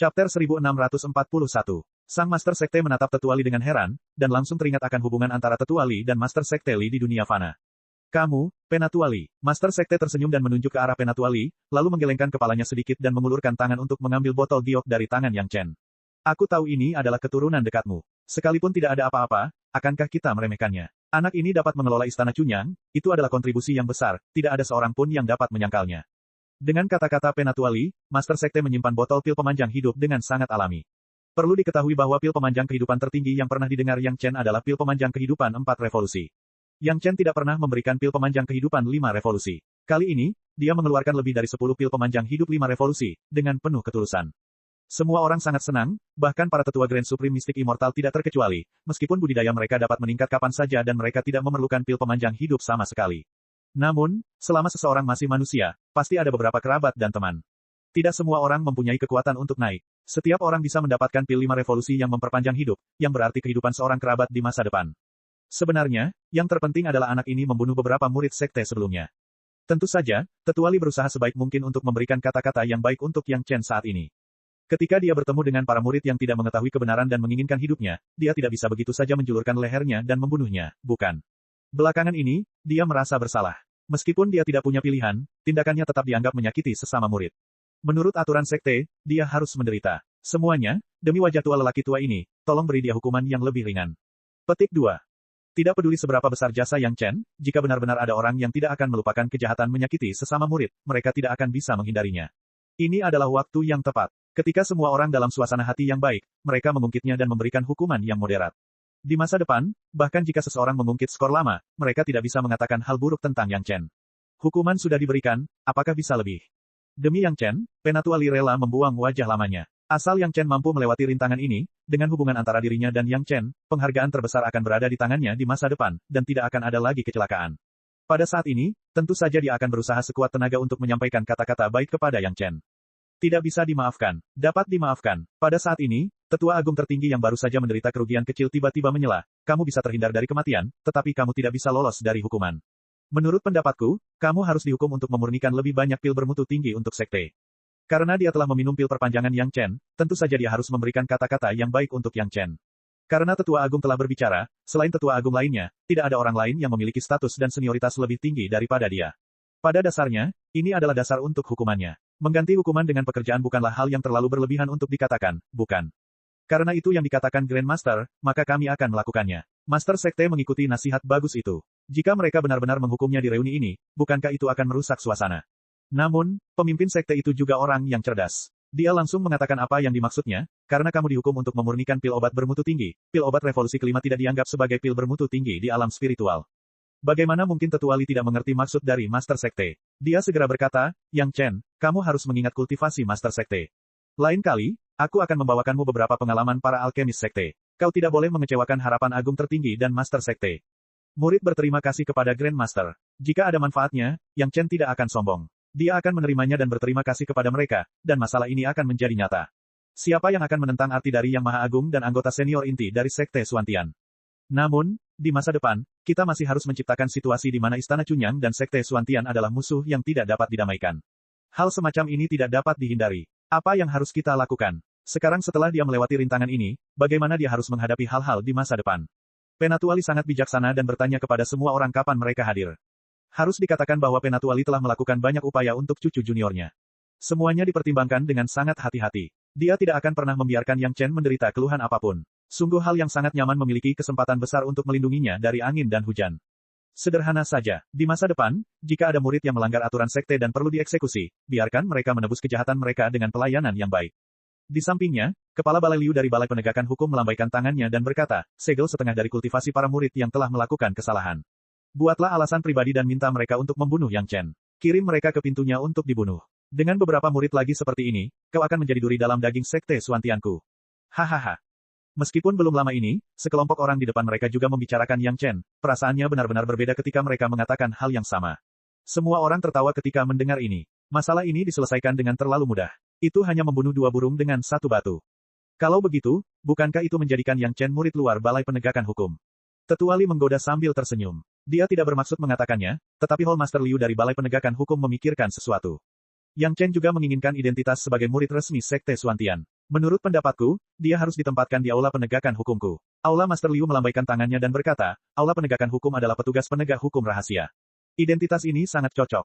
Chapter 1641. Sang Master Sekte menatap Tetua Li dengan heran, dan langsung teringat akan hubungan antara Tetua Li dan Master Sekte Li di dunia fana. Kamu, Penatua Li. Master Sekte tersenyum dan menunjuk ke arah Penatua Li, lalu menggelengkan kepalanya sedikit dan mengulurkan tangan untuk mengambil botol giok dari tangan Yang Chen. Aku tahu ini adalah keturunan dekatmu. Sekalipun tidak ada apa-apa, akankah kita meremehkannya? Anak ini dapat mengelola istana Cunyang, itu adalah kontribusi yang besar, tidak ada seorang pun yang dapat menyangkalnya. Dengan kata-kata Penatua Li, Master Sekte menyimpan botol pil pemanjang hidup dengan sangat alami. Perlu diketahui bahwa pil pemanjang kehidupan tertinggi yang pernah didengar Yang Chen adalah pil pemanjang kehidupan 4 revolusi. Yang Chen tidak pernah memberikan pil pemanjang kehidupan 5 revolusi. Kali ini, dia mengeluarkan lebih dari 10 pil pemanjang hidup 5 revolusi, dengan penuh ketulusan. Semua orang sangat senang, bahkan para tetua Grand Supreme Mystic Immortal tidak terkecuali, meskipun budidaya mereka dapat meningkat kapan saja dan mereka tidak memerlukan pil pemanjang hidup sama sekali. Namun, selama seseorang masih manusia, pasti ada beberapa kerabat dan teman. Tidak semua orang mempunyai kekuatan untuk naik. Setiap orang bisa mendapatkan pil 5 revolusi yang memperpanjang hidup, yang berarti kehidupan seorang kerabat di masa depan. Sebenarnya, yang terpenting adalah anak ini membunuh beberapa murid sekte sebelumnya. Tentu saja, Tetua Li berusaha sebaik mungkin untuk memberikan kata-kata yang baik untuk Yang Chen saat ini. Ketika dia bertemu dengan para murid yang tidak mengetahui kebenaran dan menginginkan hidupnya, dia tidak bisa begitu saja menjulurkan lehernya dan membunuhnya, bukan? Belakangan ini, dia merasa bersalah. Meskipun dia tidak punya pilihan, tindakannya tetap dianggap menyakiti sesama murid. Menurut aturan sekte, dia harus menderita. Semuanya, demi wajah tua lelaki tua ini, tolong beri dia hukuman yang lebih ringan. Petik 2. Tidak peduli seberapa besar jasa Yang Chen, jika benar-benar ada orang yang tidak akan melupakan kejahatan menyakiti sesama murid, mereka tidak akan bisa menghindarinya. Ini adalah waktu yang tepat. Ketika semua orang dalam suasana hati yang baik, mereka mengungkitnya dan memberikan hukuman yang moderat. Di masa depan, bahkan jika seseorang mengungkit skor lama, mereka tidak bisa mengatakan hal buruk tentang Yang Chen. Hukuman sudah diberikan, apakah bisa lebih? Demi Yang Chen, Penatua Li rela membuang wajah lamanya. Asal Yang Chen mampu melewati rintangan ini, dengan hubungan antara dirinya dan Yang Chen, penghargaan terbesar akan berada di tangannya di masa depan, dan tidak akan ada lagi kecelakaan. Pada saat ini, tentu saja dia akan berusaha sekuat tenaga untuk menyampaikan kata-kata baik kepada Yang Chen. Tidak bisa dimaafkan. Dapat dimaafkan. Pada saat ini, Tetua Agung tertinggi yang baru saja menderita kerugian kecil tiba-tiba menyela, kamu bisa terhindar dari kematian, tetapi kamu tidak bisa lolos dari hukuman. Menurut pendapatku, kamu harus dihukum untuk memurnikan lebih banyak pil bermutu tinggi untuk sekte. Karena dia telah meminum pil perpanjangan Yang Chen, tentu saja dia harus memberikan kata-kata yang baik untuk Yang Chen. Karena Tetua Agung telah berbicara, selain Tetua Agung lainnya, tidak ada orang lain yang memiliki status dan senioritas lebih tinggi daripada dia. Pada dasarnya, ini adalah dasar untuk hukumannya. Mengganti hukuman dengan pekerjaan bukanlah hal yang terlalu berlebihan untuk dikatakan, bukan? Karena itu yang dikatakan Grand Master, maka kami akan melakukannya. Master Sekte mengikuti nasihat bagus itu. Jika mereka benar-benar menghukumnya di reuni ini, bukankah itu akan merusak suasana? Namun, pemimpin sekte itu juga orang yang cerdas. Dia langsung mengatakan apa yang dimaksudnya, karena kamu dihukum untuk memurnikan pil obat bermutu tinggi, pil obat revolusi kelima tidak dianggap sebagai pil bermutu tinggi di alam spiritual. Bagaimana mungkin Tetua Li tidak mengerti maksud dari Master Sekte? Dia segera berkata, Yang Chen, kamu harus mengingat kultivasi Master Sekte. Lain kali, aku akan membawakanmu beberapa pengalaman para alkemis Sekte. Kau tidak boleh mengecewakan harapan agung tertinggi dan Master Sekte. Murid berterima kasih kepada Grand Master. Jika ada manfaatnya, Yang Chen tidak akan sombong. Dia akan menerimanya dan berterima kasih kepada mereka, dan masalah ini akan menjadi nyata. Siapa yang akan menentang arti dari Yang Maha Agung dan anggota senior inti dari Sekte Suantian? Namun, di masa depan, kita masih harus menciptakan situasi di mana Istana Cunyang dan Sekte Suantian adalah musuh yang tidak dapat didamaikan. Hal semacam ini tidak dapat dihindari. Apa yang harus kita lakukan? Sekarang setelah dia melewati rintangan ini, bagaimana dia harus menghadapi hal-hal di masa depan? Penatua Li sangat bijaksana dan bertanya kepada semua orang kapan mereka hadir. Harus dikatakan bahwa Penatua Li telah melakukan banyak upaya untuk cucu juniornya. Semuanya dipertimbangkan dengan sangat hati-hati. Dia tidak akan pernah membiarkan Yang Chen menderita keluhan apapun. Sungguh hal yang sangat nyaman memiliki kesempatan besar untuk melindunginya dari angin dan hujan. Sederhana saja, di masa depan, jika ada murid yang melanggar aturan sekte dan perlu dieksekusi, biarkan mereka menebus kejahatan mereka dengan pelayanan yang baik. Di sampingnya, Kepala Balai Liu dari Balai Penegakan Hukum melambaikan tangannya dan berkata, segel setengah dari kultivasi para murid yang telah melakukan kesalahan. Buatlah alasan pribadi dan minta mereka untuk membunuh Yang Chen. Kirim mereka ke pintunya untuk dibunuh. Dengan beberapa murid lagi seperti ini, kau akan menjadi duri dalam daging Sekte Suantianku. Hahaha. Meskipun belum lama ini, sekelompok orang di depan mereka juga membicarakan Yang Chen, perasaannya benar-benar berbeda ketika mereka mengatakan hal yang sama. Semua orang tertawa ketika mendengar ini. Masalah ini diselesaikan dengan terlalu mudah. Itu hanya membunuh 2 burung dengan 1 batu. Kalau begitu, bukankah itu menjadikan Yang Chen murid luar Balai Penegakan Hukum? Tetua Li menggoda sambil tersenyum. Dia tidak bermaksud mengatakannya, tetapi Hall Master Liu dari Balai Penegakan Hukum memikirkan sesuatu. Yang Chen juga menginginkan identitas sebagai murid resmi Sekte Suantian. Menurut pendapatku, dia harus ditempatkan di aula penegakan hukumku. Aula Master Liu melambaikan tangannya dan berkata, aula penegakan hukum adalah petugas penegak hukum rahasia. Identitas ini sangat cocok.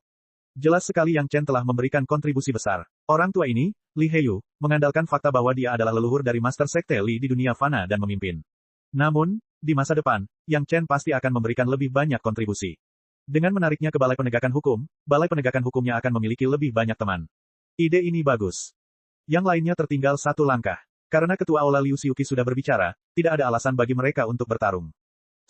Jelas sekali Yang Chen telah memberikan kontribusi besar. Orang tua ini, Li Heyu, mengandalkan fakta bahwa dia adalah leluhur dari Master Sekte Li di dunia fana dan memimpin. Namun, di masa depan, Yang Chen pasti akan memberikan lebih banyak kontribusi. Dengan menariknya ke Balai Penegakan Hukum, Balai Penegakan Hukumnya akan memiliki lebih banyak teman. Ide ini bagus. Yang lainnya tertinggal satu langkah. Karena Ketua Aula Liu Xiuqi sudah berbicara, tidak ada alasan bagi mereka untuk bertarung.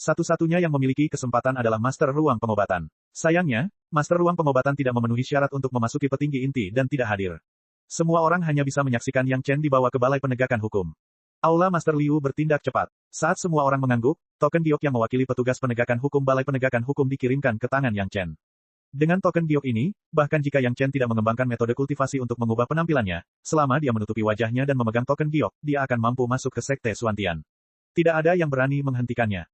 Satu-satunya yang memiliki kesempatan adalah Master Ruang Pengobatan. Sayangnya, Master Ruang Pengobatan tidak memenuhi syarat untuk memasuki petinggi inti dan tidak hadir. Semua orang hanya bisa menyaksikan Yang Chen dibawa ke Balai Penegakan Hukum. Aula Master Liu bertindak cepat. Saat semua orang mengangguk, token giok yang mewakili petugas penegakan hukum Balai Penegakan Hukum dikirimkan ke tangan Yang Chen. Dengan token giok ini, bahkan jika Yang Chen tidak mengembangkan metode kultivasi untuk mengubah penampilannya, selama dia menutupi wajahnya dan memegang token giok, dia akan mampu masuk ke Sekte Suantian. Tidak ada yang berani menghentikannya.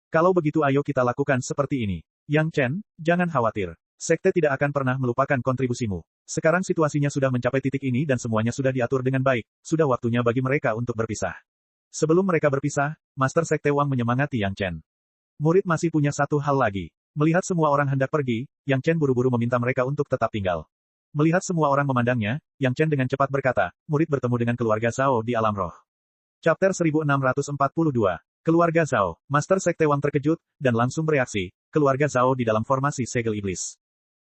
Kalau begitu ayo kita lakukan seperti ini. Yang Chen, jangan khawatir. Sekte tidak akan pernah melupakan kontribusimu. Sekarang situasinya sudah mencapai titik ini dan semuanya sudah diatur dengan baik, sudah waktunya bagi mereka untuk berpisah. Sebelum mereka berpisah, Master Sekte Wang menyemangati Yang Chen. Murid masih punya satu hal lagi. Melihat semua orang hendak pergi, Yang Chen buru-buru meminta mereka untuk tetap tinggal. Melihat semua orang memandangnya, Yang Chen dengan cepat berkata, murid bertemu dengan keluarga Zhao di alam roh. Chapter 1642. Keluarga Zhao. Master Sekte Wang terkejut, dan langsung bereaksi, keluarga Zhao di dalam formasi segel iblis.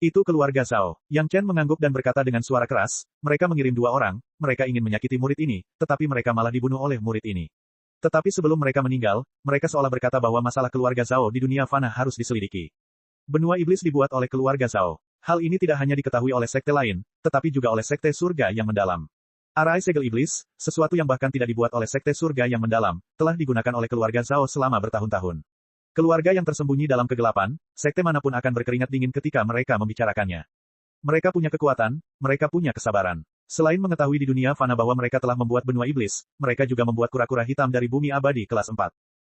Itu keluarga Zhao. Yang Chen mengangguk dan berkata dengan suara keras, mereka mengirim 2 orang, mereka ingin menyakiti murid ini, tetapi mereka malah dibunuh oleh murid ini. Tetapi sebelum mereka meninggal, mereka seolah berkata bahwa masalah keluarga Zhao di dunia fana harus diselidiki. Benua iblis dibuat oleh keluarga Zhao. Hal ini tidak hanya diketahui oleh sekte lain, tetapi juga oleh sekte surga yang mendalam. Arai segel iblis, sesuatu yang bahkan tidak dibuat oleh sekte surga yang mendalam, telah digunakan oleh keluarga Zhao selama bertahun-tahun. Keluarga yang tersembunyi dalam kegelapan, sekte manapun akan berkeringat dingin ketika mereka membicarakannya. Mereka punya kekuatan, mereka punya kesabaran. Selain mengetahui di dunia fana bahwa mereka telah membuat benua iblis, mereka juga membuat kura-kura hitam dari bumi abadi kelas 4.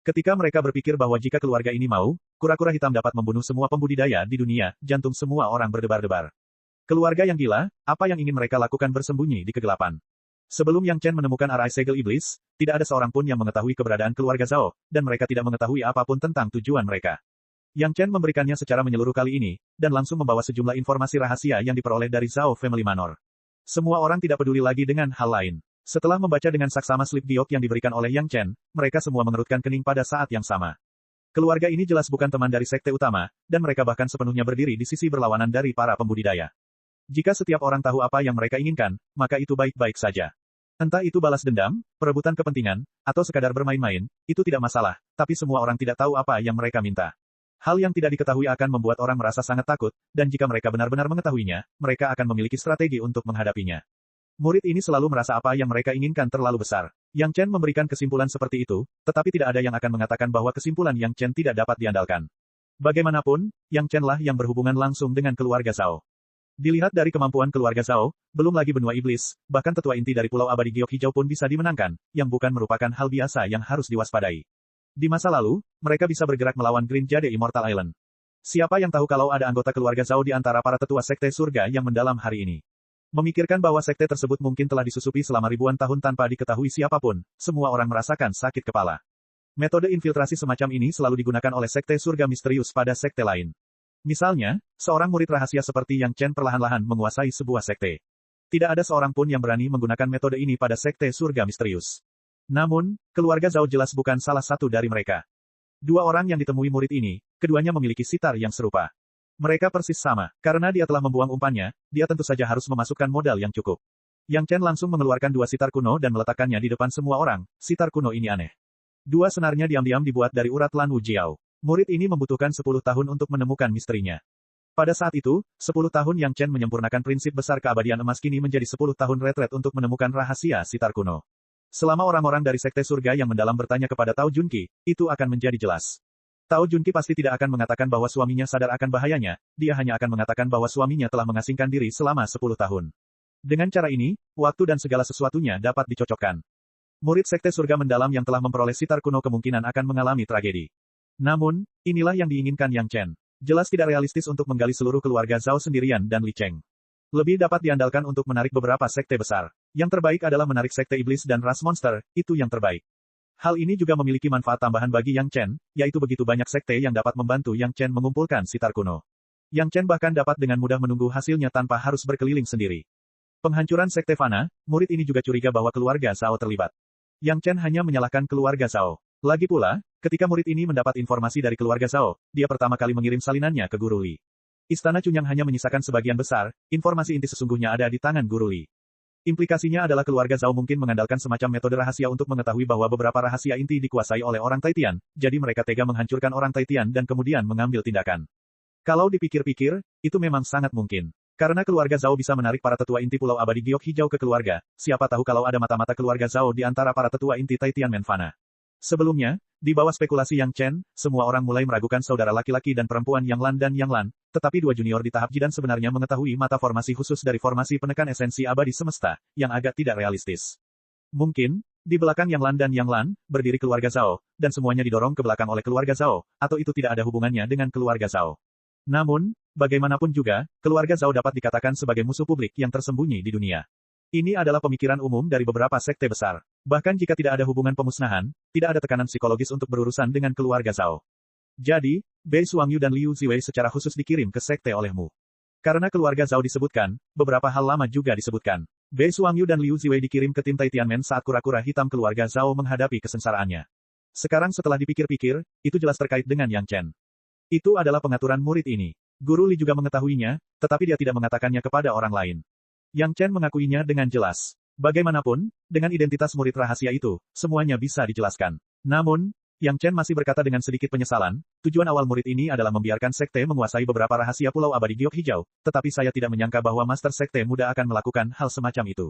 Ketika mereka berpikir bahwa jika keluarga ini mau, kura-kura hitam dapat membunuh semua pembudidaya di dunia, jantung semua orang berdebar-debar. Keluarga yang gila, apa yang ingin mereka lakukan bersembunyi di kegelapan? Sebelum Yang Chen menemukan arai segel iblis, tidak ada seorang pun yang mengetahui keberadaan keluarga Zhao, dan mereka tidak mengetahui apapun tentang tujuan mereka. Yang Chen memberikannya secara menyeluruh kali ini, dan langsung membawa sejumlah informasi rahasia yang diperoleh dari Zhao Family Manor. Semua orang tidak peduli lagi dengan hal lain. Setelah membaca dengan saksama slip giok yang diberikan oleh Yang Chen, mereka semua mengerutkan kening pada saat yang sama. Keluarga ini jelas bukan teman dari sekte utama, dan mereka bahkan sepenuhnya berdiri di sisi berlawanan dari para pembudidaya. Jika setiap orang tahu apa yang mereka inginkan, maka itu baik-baik saja. Entah itu balas dendam, perebutan kepentingan, atau sekadar bermain-main, itu tidak masalah, tapi semua orang tidak tahu apa yang mereka minta. Hal yang tidak diketahui akan membuat orang merasa sangat takut, dan jika mereka benar-benar mengetahuinya, mereka akan memiliki strategi untuk menghadapinya. Murid ini selalu merasa apa yang mereka inginkan terlalu besar. Yang Chen memberikan kesimpulan seperti itu, tetapi tidak ada yang akan mengatakan bahwa kesimpulan Yang Chen tidak dapat diandalkan. Bagaimanapun, Yang Chen lah yang berhubungan langsung dengan keluarga Zhao. Dilihat dari kemampuan keluarga Zhao, belum lagi benua iblis, bahkan tetua inti dari Pulau Abadi Giok Hijau pun bisa dimenangkan, yang bukan merupakan hal biasa yang harus diwaspadai. Di masa lalu, mereka bisa bergerak melawan Green Jade Immortal Island. Siapa yang tahu kalau ada anggota keluarga Zhao di antara para tetua sekte surga yang mendalam hari ini? Memikirkan bahwa sekte tersebut mungkin telah disusupi selama ribuan tahun tanpa diketahui siapapun, semua orang merasakan sakit kepala. Metode infiltrasi semacam ini selalu digunakan oleh sekte surga misterius pada sekte lain. Misalnya, seorang murid rahasia seperti Yang Chen perlahan-lahan menguasai sebuah sekte. Tidak ada seorang pun yang berani menggunakan metode ini pada sekte surga misterius. Namun, keluarga Zhao jelas bukan salah satu dari mereka. 2 orang yang ditemui murid ini, keduanya memiliki sitar yang serupa. Mereka persis sama, karena dia telah membuang umpannya, dia tentu saja harus memasukkan modal yang cukup. Yang Chen langsung mengeluarkan 2 sitar kuno dan meletakkannya di depan semua orang, sitar kuno ini aneh. 2 senarnya diam-diam dibuat dari urat Lan Wujiao. Murid ini membutuhkan 10 tahun untuk menemukan misterinya. Pada saat itu, 10 tahun Yang Chen menyempurnakan prinsip besar keabadian emas kini menjadi 10 tahun retret untuk menemukan rahasia sitar kuno. Selama orang-orang dari sekte surga yang mendalam bertanya kepada Tao Junqi, itu akan menjadi jelas. Tao Junqi pasti tidak akan mengatakan bahwa suaminya sadar akan bahayanya, dia hanya akan mengatakan bahwa suaminya telah mengasingkan diri selama 10 tahun. Dengan cara ini, waktu dan segala sesuatunya dapat dicocokkan. Murid sekte surga mendalam yang telah memperoleh sitar kuno kemungkinan akan mengalami tragedi. Namun, inilah yang diinginkan Yang Chen. Jelas tidak realistis untuk menggali seluruh keluarga Zhao sendirian dan Li Cheng. Lebih dapat diandalkan untuk menarik beberapa sekte besar. Yang terbaik adalah menarik sekte iblis dan ras monster, itu yang terbaik. Hal ini juga memiliki manfaat tambahan bagi Yang Chen, yaitu begitu banyak sekte yang dapat membantu Yang Chen mengumpulkan sitar kuno. Yang Chen bahkan dapat dengan mudah menunggu hasilnya tanpa harus berkeliling sendiri. Penghancuran sekte Fana, murid ini juga curiga bahwa keluarga Zhao terlibat. Yang Chen hanya menyalahkan keluarga Zhao. Lagi pula, ketika murid ini mendapat informasi dari keluarga Zhao, dia pertama kali mengirim salinannya ke Guru Li. Istana Cunyang hanya menyisakan sebagian besar, informasi inti sesungguhnya ada di tangan Guru Li. Implikasinya adalah keluarga Zhao mungkin mengandalkan semacam metode rahasia untuk mengetahui bahwa beberapa rahasia inti dikuasai oleh orang Taitian, jadi mereka tega menghancurkan orang Taitian dan kemudian mengambil tindakan. Kalau dipikir-pikir, itu memang sangat mungkin. Karena keluarga Zhao bisa menarik para tetua inti Pulau Abadi Giok Hijau ke keluarga, siapa tahu kalau ada mata-mata keluarga Zhao di antara para tetua inti Taitianmen Fana. Sebelumnya, di bawah spekulasi Yang Chen, semua orang mulai meragukan saudara laki-laki dan perempuan Yang Lan dan Yang Lan, tetapi dua junior di tahap Jidan sebenarnya mengetahui mata formasi khusus dari formasi penekan esensi abadi semesta, yang agak tidak realistis. Mungkin, di belakang Yang Lan dan Yang Lan, berdiri keluarga Zhao, dan semuanya didorong ke belakang oleh keluarga Zhao, atau itu tidak ada hubungannya dengan keluarga Zhao. Namun, bagaimanapun juga, keluarga Zhao dapat dikatakan sebagai musuh publik yang tersembunyi di dunia. Ini adalah pemikiran umum dari beberapa sekte besar. Bahkan jika tidak ada hubungan pemusnahan, tidak ada tekanan psikologis untuk berurusan dengan keluarga Zhao. Jadi, Bei Suangyu dan Liu Ziwei secara khusus dikirim ke sekte olehmu. Karena keluarga Zhao disebutkan, beberapa hal lama juga disebutkan. Bei Suangyu dan Liu Ziwei dikirim ke tim Taitianmen saat kura-kura hitam keluarga Zhao menghadapi kesengsaraannya. Sekarang setelah dipikir-pikir, itu jelas terkait dengan Yang Chen. Itu adalah pengaturan murid ini. Guru Li juga mengetahuinya, tetapi dia tidak mengatakannya kepada orang lain. Yang Chen mengakuinya dengan jelas. Bagaimanapun, dengan identitas murid rahasia itu, semuanya bisa dijelaskan. Namun, Yang Chen masih berkata dengan sedikit penyesalan, tujuan awal murid ini adalah membiarkan sekte menguasai beberapa rahasia Pulau Abadi Giok Hijau, tetapi saya tidak menyangka bahwa Master Sekte Muda akan melakukan hal semacam itu.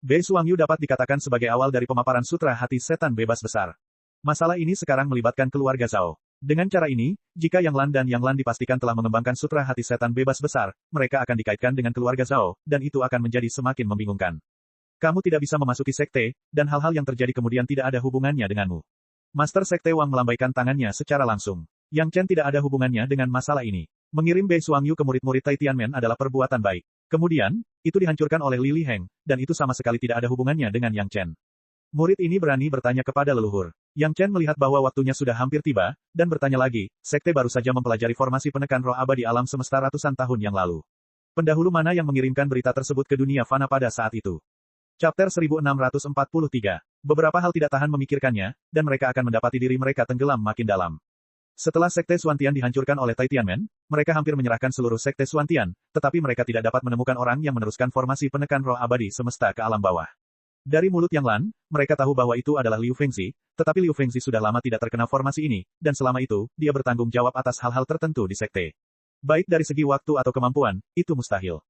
Bei Suangyu dapat dikatakan sebagai awal dari pemaparan Sutra Hati Setan Bebas Besar. Masalah ini sekarang melibatkan keluarga Zhao. Dengan cara ini, jika Yang Lan dan Yang Lan dipastikan telah mengembangkan Sutra Hati Setan Bebas Besar, mereka akan dikaitkan dengan keluarga Zhao, dan itu akan menjadi semakin membingungkan. Kamu tidak bisa memasuki sekte, dan hal-hal yang terjadi kemudian tidak ada hubungannya denganmu. Master Sekte Wang melambaikan tangannya secara langsung. Yang Chen tidak ada hubungannya dengan masalah ini. Mengirim Bei Suangyu ke murid-murid Taitianmen adalah perbuatan baik. Kemudian, itu dihancurkan oleh Li Liheng, dan itu sama sekali tidak ada hubungannya dengan Yang Chen. Murid ini berani bertanya kepada leluhur. Yang Chen melihat bahwa waktunya sudah hampir tiba, dan bertanya lagi, sekte baru saja mempelajari formasi penekan roh abadi alam semesta ratusan tahun yang lalu. Pendahulu mana yang mengirimkan berita tersebut ke dunia fana pada saat itu? Chapter 1643. Beberapa hal tidak tahan memikirkannya, dan mereka akan mendapati diri mereka tenggelam makin dalam. Setelah sekte Suantian dihancurkan oleh Taitianmen, mereka hampir menyerahkan seluruh sekte Suantian, tetapi mereka tidak dapat menemukan orang yang meneruskan formasi penekan roh abadi semesta ke alam bawah. Dari mulut Yang Lan, mereka tahu bahwa itu adalah Liu Fengzi, tetapi Liu Fengzi sudah lama tidak terkena formasi ini, dan selama itu, dia bertanggung jawab atas hal-hal tertentu di sekte. Baik dari segi waktu atau kemampuan, itu mustahil.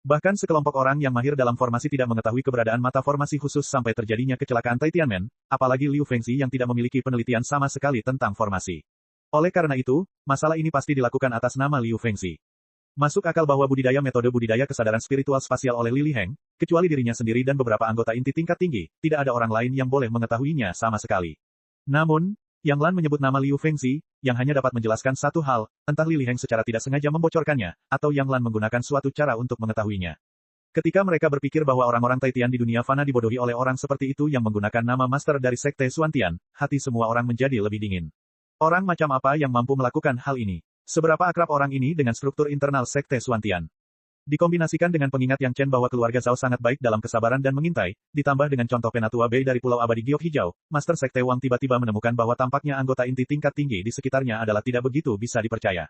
Bahkan sekelompok orang yang mahir dalam formasi tidak mengetahui keberadaan mata formasi khusus sampai terjadinya kecelakaan Taitianmen, apalagi Liu Fengzi yang tidak memiliki penelitian sama sekali tentang formasi. Oleh karena itu, masalah ini pasti dilakukan atas nama Liu Fengzi. Masuk akal bahwa metode budidaya kesadaran spiritual spasial oleh Li Liheng, kecuali dirinya sendiri dan beberapa anggota inti tingkat tinggi, tidak ada orang lain yang boleh mengetahuinya sama sekali. Namun, Yang Lan menyebut nama Liu Fengzi, yang hanya dapat menjelaskan satu hal, entah Li Liheng secara tidak sengaja membocorkannya, atau Yang Lan menggunakan suatu cara untuk mengetahuinya. Ketika mereka berpikir bahwa orang-orang Taitian di dunia fana dibodohi oleh orang seperti itu yang menggunakan nama master dari sekte Suantian, hati semua orang menjadi lebih dingin. Orang macam apa yang mampu melakukan hal ini? Seberapa akrab orang ini dengan struktur internal sekte Suantian? Dikombinasikan dengan pengingat Yang Chen bahwa keluarga Zhao sangat baik dalam kesabaran dan mengintai, ditambah dengan contoh Penatua Bei dari Pulau Abadi Giok Hijau, Master Sekte Wang tiba-tiba menemukan bahwa tampaknya anggota inti tingkat tinggi di sekitarnya adalah tidak begitu bisa dipercaya.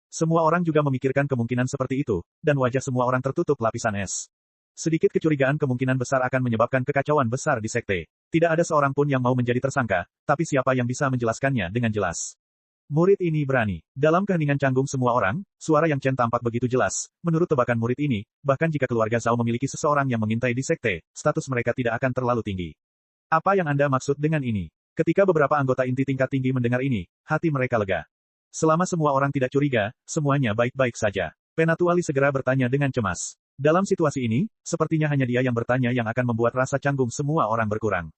Semua orang juga memikirkan kemungkinan seperti itu, dan wajah semua orang tertutup lapisan es. Sedikit kecurigaan kemungkinan besar akan menyebabkan kekacauan besar di sekte. Tidak ada seorang pun yang mau menjadi tersangka, tapi siapa yang bisa menjelaskannya dengan jelas? Murid ini berani. Dalam keheningan canggung semua orang, suara Yang Chen tampak begitu jelas. Menurut tebakan murid ini, bahkan jika keluarga Zhao memiliki seseorang yang mengintai di sekte, status mereka tidak akan terlalu tinggi. Apa yang Anda maksud dengan ini? Ketika beberapa anggota inti tingkat tinggi mendengar ini, hati mereka lega. Selama semua orang tidak curiga, semuanya baik-baik saja. Penatua Li segera bertanya dengan cemas. Dalam situasi ini, sepertinya hanya dia yang bertanya yang akan membuat rasa canggung semua orang berkurang.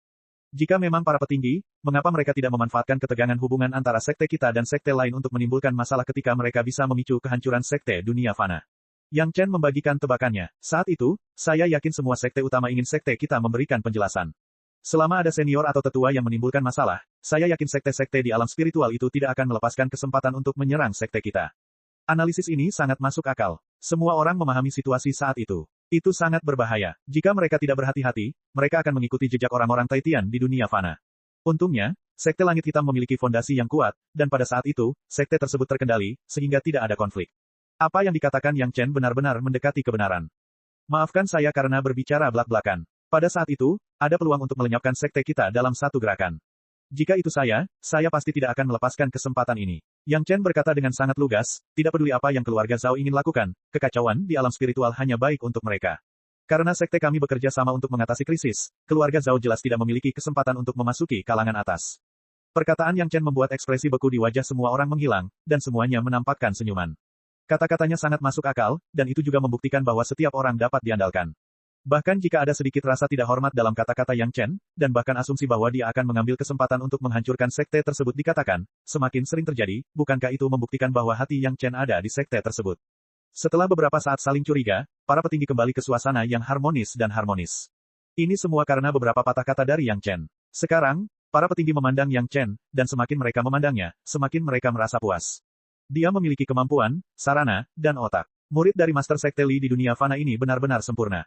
Jika memang para petinggi, mengapa mereka tidak memanfaatkan ketegangan hubungan antara sekte kita dan sekte lain untuk menimbulkan masalah ketika mereka bisa memicu kehancuran sekte dunia fana? Yang Chen membagikan tebakannya. Saat itu, saya yakin semua sekte utama ingin sekte kita memberikan penjelasan. Selama ada senior atau tetua yang menimbulkan masalah, saya yakin sekte-sekte di alam spiritual itu tidak akan melepaskan kesempatan untuk menyerang sekte kita. Analisis ini sangat masuk akal. Semua orang memahami situasi saat itu. Itu sangat berbahaya. Jika mereka tidak berhati-hati, mereka akan mengikuti jejak orang-orang Taitian di dunia fana. Untungnya, sekte langit hitam memiliki fondasi yang kuat, dan pada saat itu, sekte tersebut terkendali, sehingga tidak ada konflik. Apa yang dikatakan Yang Chen benar-benar mendekati kebenaran. Maafkan saya karena berbicara belak-belakan. Pada saat itu, ada peluang untuk melenyapkan sekte kita dalam satu gerakan. Jika itu saya pasti tidak akan melepaskan kesempatan ini. Yang Chen berkata dengan sangat lugas, tidak peduli apa yang keluarga Zhao ingin lakukan, kekacauan di alam spiritual hanya baik untuk mereka. Karena sekte kami bekerja sama untuk mengatasi krisis, keluarga Zhao jelas tidak memiliki kesempatan untuk memasuki kalangan atas. Perkataan Yang Chen membuat ekspresi beku di wajah semua orang menghilang, dan semuanya menampakkan senyuman. Kata-katanya sangat masuk akal, dan itu juga membuktikan bahwa setiap orang dapat diandalkan. Bahkan jika ada sedikit rasa tidak hormat dalam kata-kata Yang Chen, dan bahkan asumsi bahwa dia akan mengambil kesempatan untuk menghancurkan sekte tersebut dikatakan, semakin sering terjadi, bukankah itu membuktikan bahwa hati Yang Chen ada di sekte tersebut? Setelah beberapa saat saling curiga, para petinggi kembali ke suasana yang harmonis dan harmonis. Ini semua karena beberapa patah kata dari Yang Chen. Sekarang, para petinggi memandang Yang Chen, dan semakin mereka memandangnya, semakin mereka merasa puas. Dia memiliki kemampuan, sarana, dan otak. Murid dari Master Sekte Li di dunia fana ini benar-benar sempurna.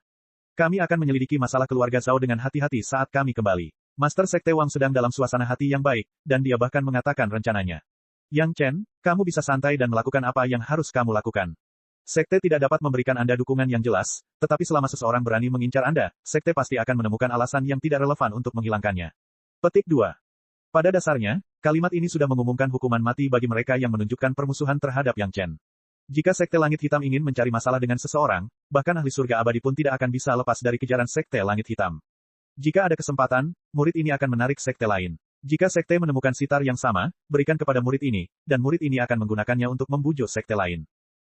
Kami akan menyelidiki masalah keluarga Zhao dengan hati-hati saat kami kembali. Master Sekte Wang sedang dalam suasana hati yang baik, dan dia bahkan mengatakan rencananya. Yang Chen, kamu bisa santai dan melakukan apa yang harus kamu lakukan. Sekte tidak dapat memberikan Anda dukungan yang jelas, tetapi selama seseorang berani mengincar Anda, sekte pasti akan menemukan alasan yang tidak relevan untuk menghilangkannya. Petik 2. Pada dasarnya, kalimat ini sudah mengumumkan hukuman mati bagi mereka yang menunjukkan permusuhan terhadap Yang Chen. Jika sekte langit hitam ingin mencari masalah dengan seseorang, bahkan ahli surga abadi pun tidak akan bisa lepas dari kejaran sekte langit hitam. Jika ada kesempatan, murid ini akan menarik sekte lain. Jika sekte menemukan sitar yang sama, berikan kepada murid ini, dan murid ini akan menggunakannya untuk membujuk sekte lain.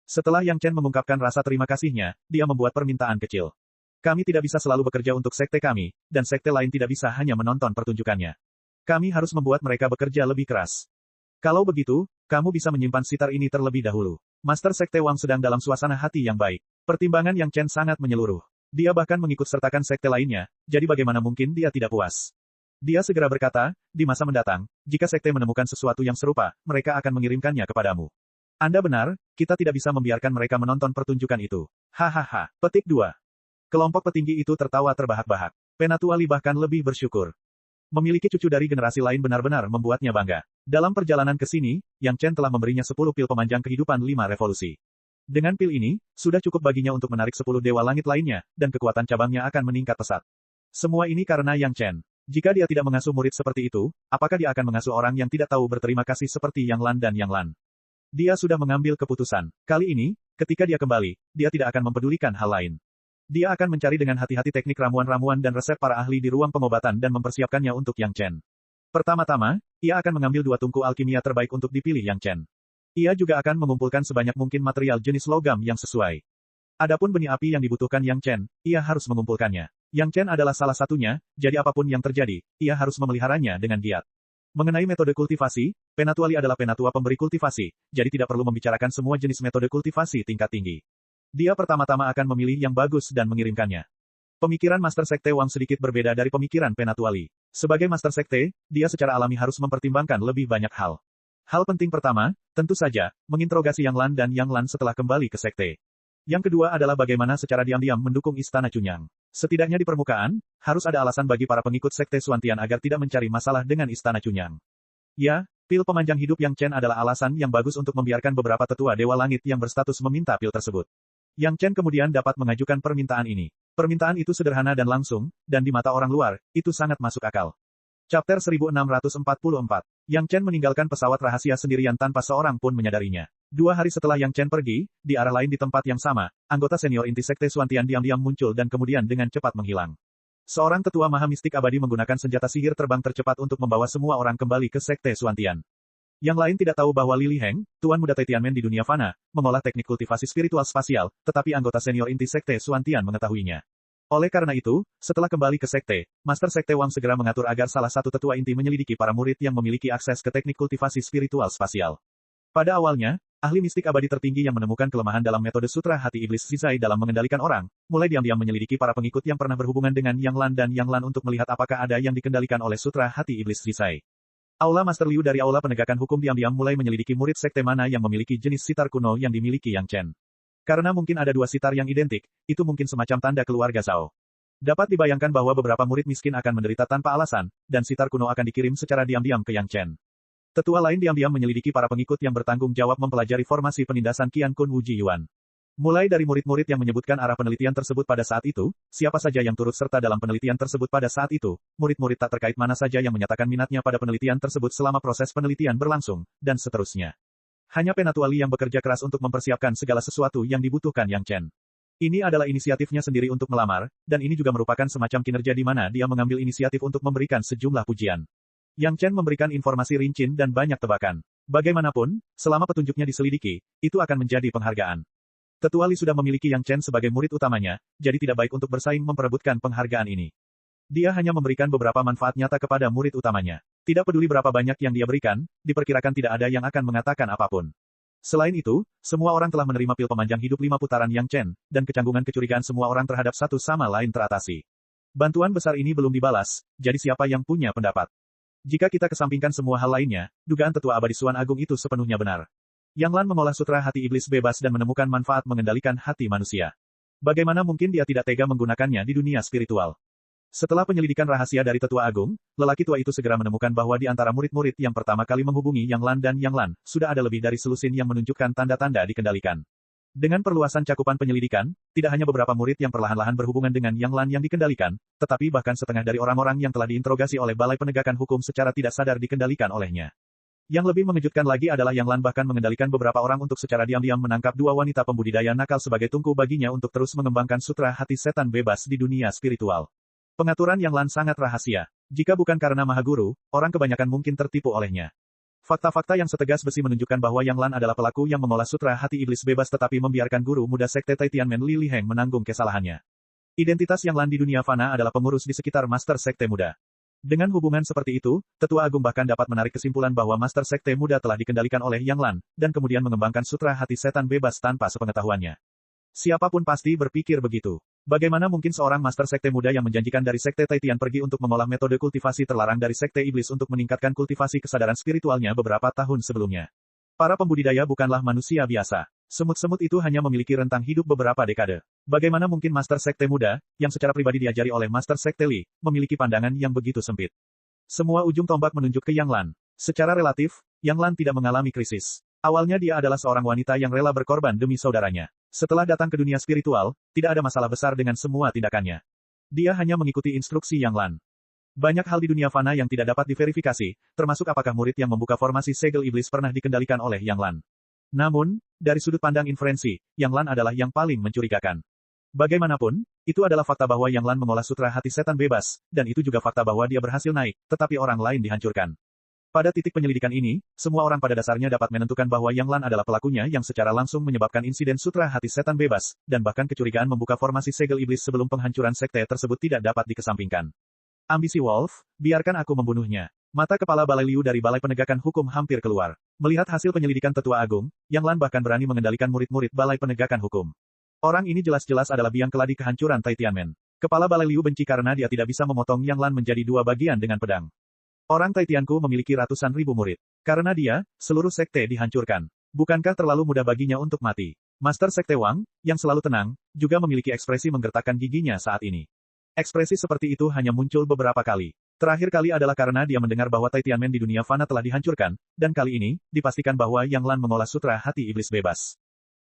Setelah Yang Chen mengungkapkan rasa terima kasihnya, dia membuat permintaan kecil. Kami tidak bisa selalu bekerja untuk sekte kami, dan sekte lain tidak bisa hanya menonton pertunjukannya. Kami harus membuat mereka bekerja lebih keras. Kalau begitu, kamu bisa menyimpan sitar ini terlebih dahulu. Master Sekte Wang sedang dalam suasana hati yang baik. Pertimbangan Yang Chen sangat menyeluruh. Dia bahkan mengikut sertakan sekte lainnya, jadi bagaimana mungkin dia tidak puas. Dia segera berkata, di masa mendatang, jika sekte menemukan sesuatu yang serupa, mereka akan mengirimkannya kepadamu. Anda benar, kita tidak bisa membiarkan mereka menonton pertunjukan itu. Hahaha. Petik 2. Kelompok petinggi itu tertawa terbahak-bahak. Penatuali bahkan lebih bersyukur. Memiliki cucu dari generasi lain benar-benar membuatnya bangga. Dalam perjalanan ke sini, Yang Chen telah memberinya 10 pil pemanjang kehidupan 5 revolusi. Dengan pil ini, sudah cukup baginya untuk menarik 10 dewa langit lainnya, dan kekuatan cabangnya akan meningkat pesat. Semua ini karena Yang Chen. Jika dia tidak mengasuh murid seperti itu, apakah dia akan mengasuh orang yang tidak tahu berterima kasih seperti Yang Lan dan Yang Lan? Dia sudah mengambil keputusan. Kali ini, ketika dia kembali, dia tidak akan mempedulikan hal lain. Dia akan mencari dengan hati-hati teknik ramuan-ramuan dan resep para ahli di ruang pengobatan dan mempersiapkannya untuk Yang Chen. Pertama-tama, ia akan mengambil 2 tungku alkimia terbaik untuk dipilih Yang Chen. Ia juga akan mengumpulkan sebanyak mungkin material jenis logam yang sesuai. Adapun benih api yang dibutuhkan Yang Chen, ia harus mengumpulkannya. Yang Chen adalah salah satunya, jadi apapun yang terjadi, ia harus memeliharanya dengan giat. Mengenai metode kultivasi, Penatuali adalah penatua pemberi kultivasi, jadi tidak perlu membicarakan semua jenis metode kultivasi tingkat tinggi. Dia pertama-tama akan memilih yang bagus dan mengirimkannya. Pemikiran Master Sekte Wang sedikit berbeda dari pemikiran Penatuali. Sebagai Master Sekte, dia secara alami harus mempertimbangkan lebih banyak hal. Hal penting pertama, tentu saja, menginterogasi Yang Lan dan Yang Lan setelah kembali ke Sekte. Yang kedua adalah bagaimana secara diam-diam mendukung Istana Cunyang. Setidaknya di permukaan, harus ada alasan bagi para pengikut Sekte Suantian agar tidak mencari masalah dengan Istana Cunyang. Ya, pil pemanjang hidup Yang Chen adalah alasan yang bagus untuk membiarkan beberapa tetua Dewa Langit yang berstatus meminta pil tersebut. Yang Chen kemudian dapat mengajukan permintaan ini. Permintaan itu sederhana dan langsung, dan di mata orang luar, itu sangat masuk akal. Chapter 1644. Yang Chen meninggalkan pesawat rahasia sendirian tanpa seorang pun menyadarinya. 2 hari setelah Yang Chen pergi, di arah lain di tempat yang sama, anggota senior inti Sekte Suantian diam-diam muncul dan kemudian dengan cepat menghilang. Seorang tetua maha mistik abadi menggunakan senjata sihir terbang tercepat untuk membawa semua orang kembali ke Sekte Suantian. Yang lain tidak tahu bahwa Lili Heng, tuan muda Taitianmen di dunia fana, mengolah teknik kultivasi spiritual spasial, tetapi anggota senior inti Sekte Suantian mengetahuinya. Oleh karena itu, setelah kembali ke Sekte, Master Sekte Wang segera mengatur agar salah satu tetua inti menyelidiki para murid yang memiliki akses ke teknik kultivasi spiritual spasial. Pada awalnya, ahli mistik abadi tertinggi yang menemukan kelemahan dalam metode Sutra Hati Iblis Zizai dalam mengendalikan orang, mulai diam-diam menyelidiki para pengikut yang pernah berhubungan dengan Yang Lan dan Yang Lan untuk melihat apakah ada yang dikendalikan oleh Sutra Hati Iblis Zizai. Aula Master Liu dari Aula Penegakan Hukum diam-diam mulai menyelidiki murid sekte mana yang memiliki jenis sitar kuno yang dimiliki Yang Chen. Karena mungkin ada dua sitar yang identik, itu mungkin semacam tanda keluarga Zhao. Dapat dibayangkan bahwa beberapa murid miskin akan menderita tanpa alasan, dan sitar kuno akan dikirim secara diam-diam ke Yang Chen. Tetua lain diam-diam menyelidiki para pengikut yang bertanggung jawab mempelajari formasi penindasan Qian Kun Wuji Yuan. Mulai dari murid-murid yang menyebutkan arah penelitian tersebut pada saat itu, siapa saja yang turut serta dalam penelitian tersebut pada saat itu, murid-murid tak terkait mana saja yang menyatakan minatnya pada penelitian tersebut selama proses penelitian berlangsung, dan seterusnya. Hanya Penatuali yang bekerja keras untuk mempersiapkan segala sesuatu yang dibutuhkan Yang Chen. Ini adalah inisiatifnya sendiri untuk melamar, dan ini juga merupakan semacam kinerja di mana dia mengambil inisiatif untuk memberikan sejumlah pujian. Yang Chen memberikan informasi rinci dan banyak tebakan. Bagaimanapun, selama petunjuknya diselidiki, itu akan menjadi penghargaan. Tetua Li sudah memiliki Yang Chen sebagai murid utamanya, jadi tidak baik untuk bersaing memperebutkan penghargaan ini. Dia hanya memberikan beberapa manfaat nyata kepada murid utamanya. Tidak peduli berapa banyak yang dia berikan, diperkirakan tidak ada yang akan mengatakan apapun. Selain itu, semua orang telah menerima pil pemanjang hidup 5 putaran Yang Chen, dan kecanggungan kecurigaan semua orang terhadap satu sama lain teratasi. Bantuan besar ini belum dibalas, jadi siapa yang punya pendapat? Jika kita kesampingkan semua hal lainnya, dugaan Tetua Abadi Suan Agung itu sepenuhnya benar. Yang Lan mengolah sutra hati iblis bebas dan menemukan manfaat mengendalikan hati manusia. Bagaimana mungkin dia tidak tega menggunakannya di dunia spiritual? Setelah penyelidikan rahasia dari Tetua Agung, lelaki tua itu segera menemukan bahwa di antara murid-murid yang pertama kali menghubungi Yang Lan dan Yang Lan, sudah ada lebih dari selusin yang menunjukkan tanda-tanda dikendalikan. Dengan perluasan cakupan penyelidikan, tidak hanya beberapa murid yang perlahan-lahan berhubungan dengan Yang Lan yang dikendalikan, tetapi bahkan setengah dari orang-orang yang telah diinterogasi oleh Balai Penegakan Hukum secara tidak sadar dikendalikan olehnya. Yang lebih mengejutkan lagi adalah Yang Lan bahkan mengendalikan beberapa orang untuk secara diam-diam menangkap dua wanita pembudidaya nakal sebagai tungku baginya untuk terus mengembangkan sutra hati setan bebas di dunia spiritual. Pengaturan Yang Lan sangat rahasia. Jika bukan karena Maha Guru, orang kebanyakan mungkin tertipu olehnya. Fakta-fakta yang setegas besi menunjukkan bahwa Yang Lan adalah pelaku yang mengolah sutra hati iblis bebas tetapi membiarkan guru muda sekte Taitianmen Li Liheng menanggung kesalahannya. Identitas Yang Lan di dunia fana adalah pengurus di sekitar Master Sekte Muda. Dengan hubungan seperti itu, Tetua Agung bahkan dapat menarik kesimpulan bahwa Master Sekte Muda telah dikendalikan oleh Yang Lan, dan kemudian mengembangkan sutra hati setan bebas tanpa sepengetahuannya. Siapapun pasti berpikir begitu. Bagaimana mungkin seorang Master Sekte Muda yang menjanjikan dari Sekte Taitian pergi untuk mengolah metode kultivasi terlarang dari Sekte Iblis untuk meningkatkan kultivasi kesadaran spiritualnya beberapa tahun sebelumnya? Para pembudidaya bukanlah manusia biasa. Semut-semut itu hanya memiliki rentang hidup beberapa dekade. Bagaimana mungkin Master Sekte Muda, yang secara pribadi diajari oleh Master Sekte Li, memiliki pandangan yang begitu sempit? Semua ujung tombak menunjuk ke Yang Lan. Secara relatif, Yang Lan tidak mengalami krisis. Awalnya dia adalah seorang wanita yang rela berkorban demi saudaranya. Setelah datang ke dunia spiritual, tidak ada masalah besar dengan semua tindakannya. Dia hanya mengikuti instruksi Yang Lan. Banyak hal di dunia fana yang tidak dapat diverifikasi, termasuk apakah murid yang membuka formasi segel iblis pernah dikendalikan oleh Yang Lan. Namun, dari sudut pandang inferensi, Yang Lan adalah yang paling mencurigakan. Bagaimanapun, itu adalah fakta bahwa Yang Lan mengolah sutra hati setan bebas, dan itu juga fakta bahwa dia berhasil naik, tetapi orang lain dihancurkan. Pada titik penyelidikan ini, semua orang pada dasarnya dapat menentukan bahwa Yang Lan adalah pelakunya yang secara langsung menyebabkan insiden sutra hati setan bebas, dan bahkan kecurigaan membuka formasi segel iblis sebelum penghancuran sekte tersebut tidak dapat dikesampingkan. Ambisi Wolf, biarkan aku membunuhnya. Mata kepala Balai Liu dari Balai Penegakan Hukum hampir keluar. Melihat hasil penyelidikan Tetua Agung, Yang Lan bahkan berani mengendalikan murid-murid Balai Penegakan Hukum. Orang ini jelas-jelas adalah biang keladi kehancuran Taitianmen. Kepala Balai Liu benci karena dia tidak bisa memotong Yang Lan menjadi dua bagian dengan pedang. Orang Taitianku memiliki ratusan ribu murid. Karena dia, seluruh sekte dihancurkan. Bukankah terlalu mudah baginya untuk mati? Master Sekte Wang, yang selalu tenang, juga memiliki ekspresi menggertakkan giginya saat ini. Ekspresi seperti itu hanya muncul beberapa kali. Terakhir kali adalah karena dia mendengar bahwa Taitianmen di dunia fana telah dihancurkan, dan kali ini, dipastikan bahwa Yang Lan mengolah sutra hati iblis bebas.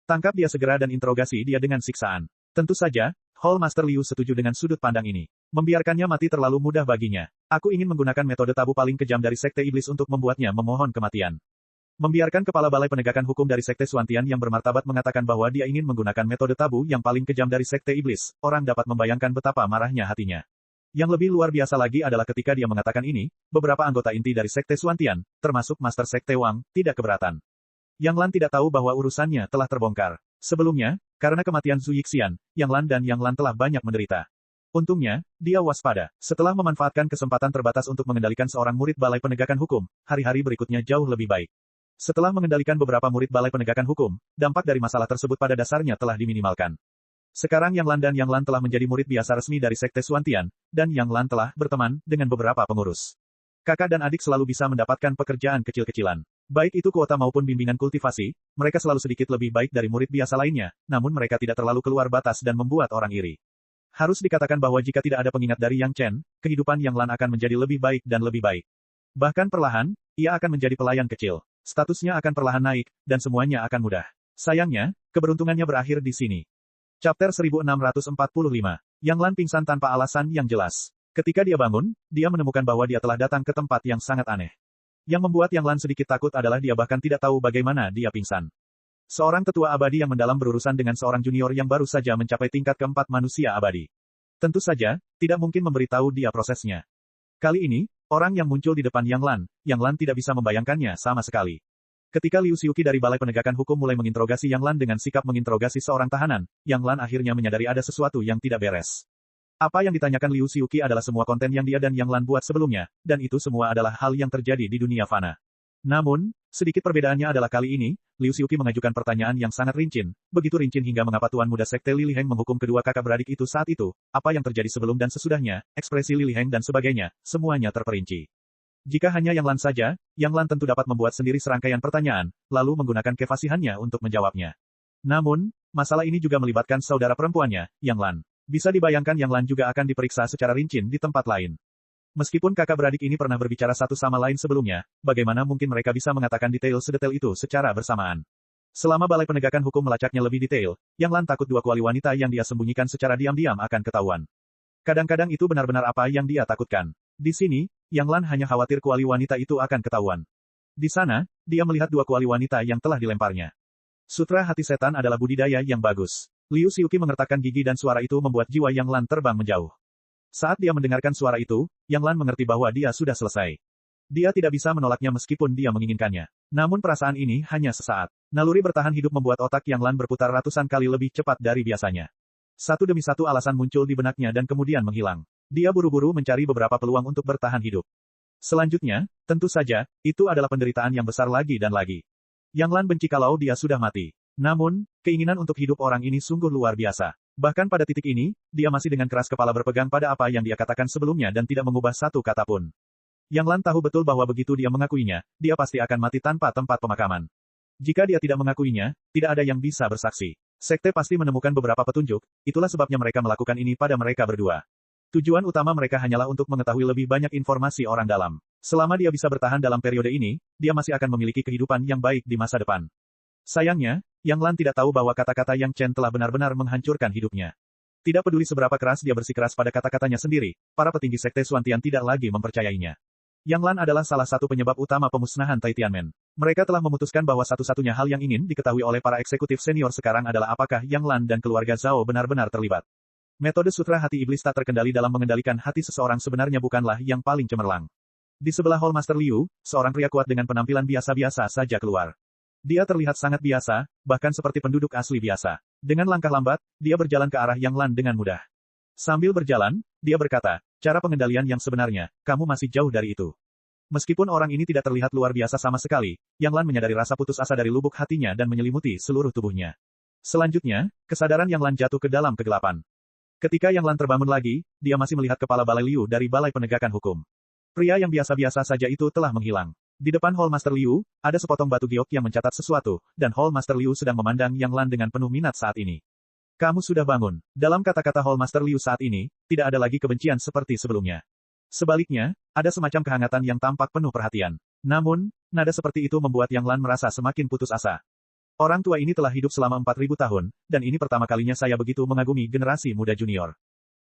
Tangkap dia segera dan interogasi dia dengan siksaan. Tentu saja, Hall Master Liu setuju dengan sudut pandang ini. Membiarkannya mati terlalu mudah baginya. Aku ingin menggunakan metode tabu paling kejam dari Sekte Iblis untuk membuatnya memohon kematian. Membiarkan kepala Balai Penegakan Hukum dari Sekte Suantian yang bermartabat mengatakan bahwa dia ingin menggunakan metode tabu yang paling kejam dari Sekte Iblis, orang dapat membayangkan betapa marahnya hatinya. Yang lebih luar biasa lagi adalah ketika dia mengatakan ini, beberapa anggota inti dari Sekte Suantian, termasuk Master Sekte Wang, tidak keberatan. Yang Lan tidak tahu bahwa urusannya telah terbongkar. Sebelumnya, karena kematian Zhu Yixian, Yang Lan dan Yang Lan telah banyak menderita. Untungnya, dia waspada. Setelah memanfaatkan kesempatan terbatas untuk mengendalikan seorang murid Balai Penegakan Hukum, hari-hari berikutnya jauh lebih baik. Setelah mengendalikan beberapa murid Balai Penegakan Hukum, dampak dari masalah tersebut pada dasarnya telah diminimalkan. Sekarang Yang Lan dan Yang Lan telah menjadi murid biasa resmi dari Sekte Xuantian, dan Yang Lan telah berteman dengan beberapa pengurus. Kakak dan adik selalu bisa mendapatkan pekerjaan kecil-kecilan. Baik itu kuota maupun bimbingan kultivasi, mereka selalu sedikit lebih baik dari murid biasa lainnya, namun mereka tidak terlalu keluar batas dan membuat orang iri. Harus dikatakan bahwa jika tidak ada pengingat dari Yang Chen, kehidupan Yang Lan akan menjadi lebih baik dan lebih baik. Bahkan perlahan, ia akan menjadi pelayan kecil. Statusnya akan perlahan naik, dan semuanya akan mudah. Sayangnya, keberuntungannya berakhir di sini. Chapter 1645. Yang Lan pingsan tanpa alasan yang jelas. Ketika dia bangun, dia menemukan bahwa dia telah datang ke tempat yang sangat aneh. Yang membuat Yang Lan sedikit takut adalah dia bahkan tidak tahu bagaimana dia pingsan. Seorang tetua abadi yang mendalam berurusan dengan seorang junior yang baru saja mencapai tingkat keempat manusia abadi. Tentu saja, tidak mungkin memberitahu dia prosesnya. Kali ini, orang yang muncul di depan Yang Lan tidak bisa membayangkannya sama sekali. Ketika Liu Xiuqi dari Balai Penegakan Hukum mulai menginterogasi Yang Lan dengan sikap menginterogasi seorang tahanan, Yang Lan akhirnya menyadari ada sesuatu yang tidak beres. Apa yang ditanyakan Liu Xiuqi adalah semua konten yang dia dan Yang Lan buat sebelumnya, dan itu semua adalah hal yang terjadi di dunia fana. Namun, sedikit perbedaannya adalah kali ini, Liu Xiuqi mengajukan pertanyaan yang sangat rincin, begitu rincin hingga mengapa Tuan Muda Sekte Li Liheng menghukum kedua kakak beradik itu saat itu, apa yang terjadi sebelum dan sesudahnya, ekspresi Li Liheng dan sebagainya, semuanya terperinci. Jika hanya Yang Lan saja, Yang Lan tentu dapat membuat sendiri serangkaian pertanyaan, lalu menggunakan kefasihannya untuk menjawabnya. Namun, masalah ini juga melibatkan saudara perempuannya, Yang Lan. Bisa dibayangkan Yang Lan juga akan diperiksa secara rincin di tempat lain. Meskipun kakak beradik ini pernah berbicara satu sama lain sebelumnya, bagaimana mungkin mereka bisa mengatakan detail sedetail itu secara bersamaan? Selama Balai Penegakan Hukum melacaknya lebih detail, Yang Lan takut dua kuali wanita yang dia sembunyikan secara diam-diam akan ketahuan. Kadang-kadang itu benar-benar apa yang dia takutkan. Di sini, Yang Lan hanya khawatir kuali wanita itu akan ketahuan. Di sana, dia melihat dua kuali wanita yang telah dilemparnya. Sutra Hati Setan adalah budidaya yang bagus. Liu Xiuqi mengertakkan gigi dan suara itu membuat jiwa Yang Lan terbang menjauh. Saat dia mendengarkan suara itu, Yang Lan mengerti bahwa dia sudah selesai. Dia tidak bisa menolaknya meskipun dia menginginkannya. Namun perasaan ini hanya sesaat. Naluri bertahan hidup membuat otak Yang Lan berputar ratusan kali lebih cepat dari biasanya. Satu demi satu alasan muncul di benaknya dan kemudian menghilang. Dia buru-buru mencari beberapa peluang untuk bertahan hidup. Selanjutnya, tentu saja, itu adalah penderitaan yang besar lagi dan lagi. Yang Lan benci kalau dia sudah mati. Namun, keinginan untuk hidup orang ini sungguh luar biasa. Bahkan pada titik ini, dia masih dengan keras kepala berpegang pada apa yang dia katakan sebelumnya dan tidak mengubah satu kata pun. Yang Lan tahu betul bahwa begitu dia mengakuinya, dia pasti akan mati tanpa tempat pemakaman. Jika dia tidak mengakuinya, tidak ada yang bisa bersaksi. Sekte pasti menemukan beberapa petunjuk, itulah sebabnya mereka melakukan ini pada mereka berdua. Tujuan utama mereka hanyalah untuk mengetahui lebih banyak informasi orang dalam. Selama dia bisa bertahan dalam periode ini, dia masih akan memiliki kehidupan yang baik di masa depan. Sayangnya, Yang Lan tidak tahu bahwa kata-kata Yang Chen telah benar-benar menghancurkan hidupnya. Tidak peduli seberapa keras dia bersikeras pada kata-katanya sendiri, para petinggi Sekte Xuantian tidak lagi mempercayainya. Yang Lan adalah salah satu penyebab utama pemusnahan Tai Tianmen. Mereka telah memutuskan bahwa satu-satunya hal yang ingin diketahui oleh para eksekutif senior sekarang adalah apakah Yang Lan dan keluarga Zhao benar-benar terlibat. Metode Sutra Hati Iblis tak terkendali dalam mengendalikan hati seseorang sebenarnya bukanlah yang paling cemerlang. Di sebelah Hall Master Liu, seorang pria kuat dengan penampilan biasa-biasa saja keluar. Dia terlihat sangat biasa, bahkan seperti penduduk asli biasa. Dengan langkah lambat, dia berjalan ke arah Yang Lan dengan mudah. Sambil berjalan, dia berkata, cara pengendalian yang sebenarnya, kamu masih jauh dari itu. Meskipun orang ini tidak terlihat luar biasa sama sekali, Yang Lan menyadari rasa putus asa dari lubuk hatinya dan menyelimuti seluruh tubuhnya. Selanjutnya, kesadaran Yang Lan jatuh ke dalam kegelapan. Ketika Yang Lan terbangun lagi, dia masih melihat kepala Balai Liu dari Balai Penegakan Hukum. Pria yang biasa-biasa saja itu telah menghilang. Di depan Hall Master Liu, ada sepotong batu giok yang mencatat sesuatu, dan Hall Master Liu sedang memandang Yang Lan dengan penuh minat saat ini. Kamu sudah bangun. Dalam kata-kata Hall Master Liu saat ini, tidak ada lagi kebencian seperti sebelumnya. Sebaliknya, ada semacam kehangatan yang tampak penuh perhatian. Namun, nada seperti itu membuat Yang Lan merasa semakin putus asa. Orang tua ini telah hidup selama 4000 tahun, dan ini pertama kalinya saya begitu mengagumi generasi muda junior.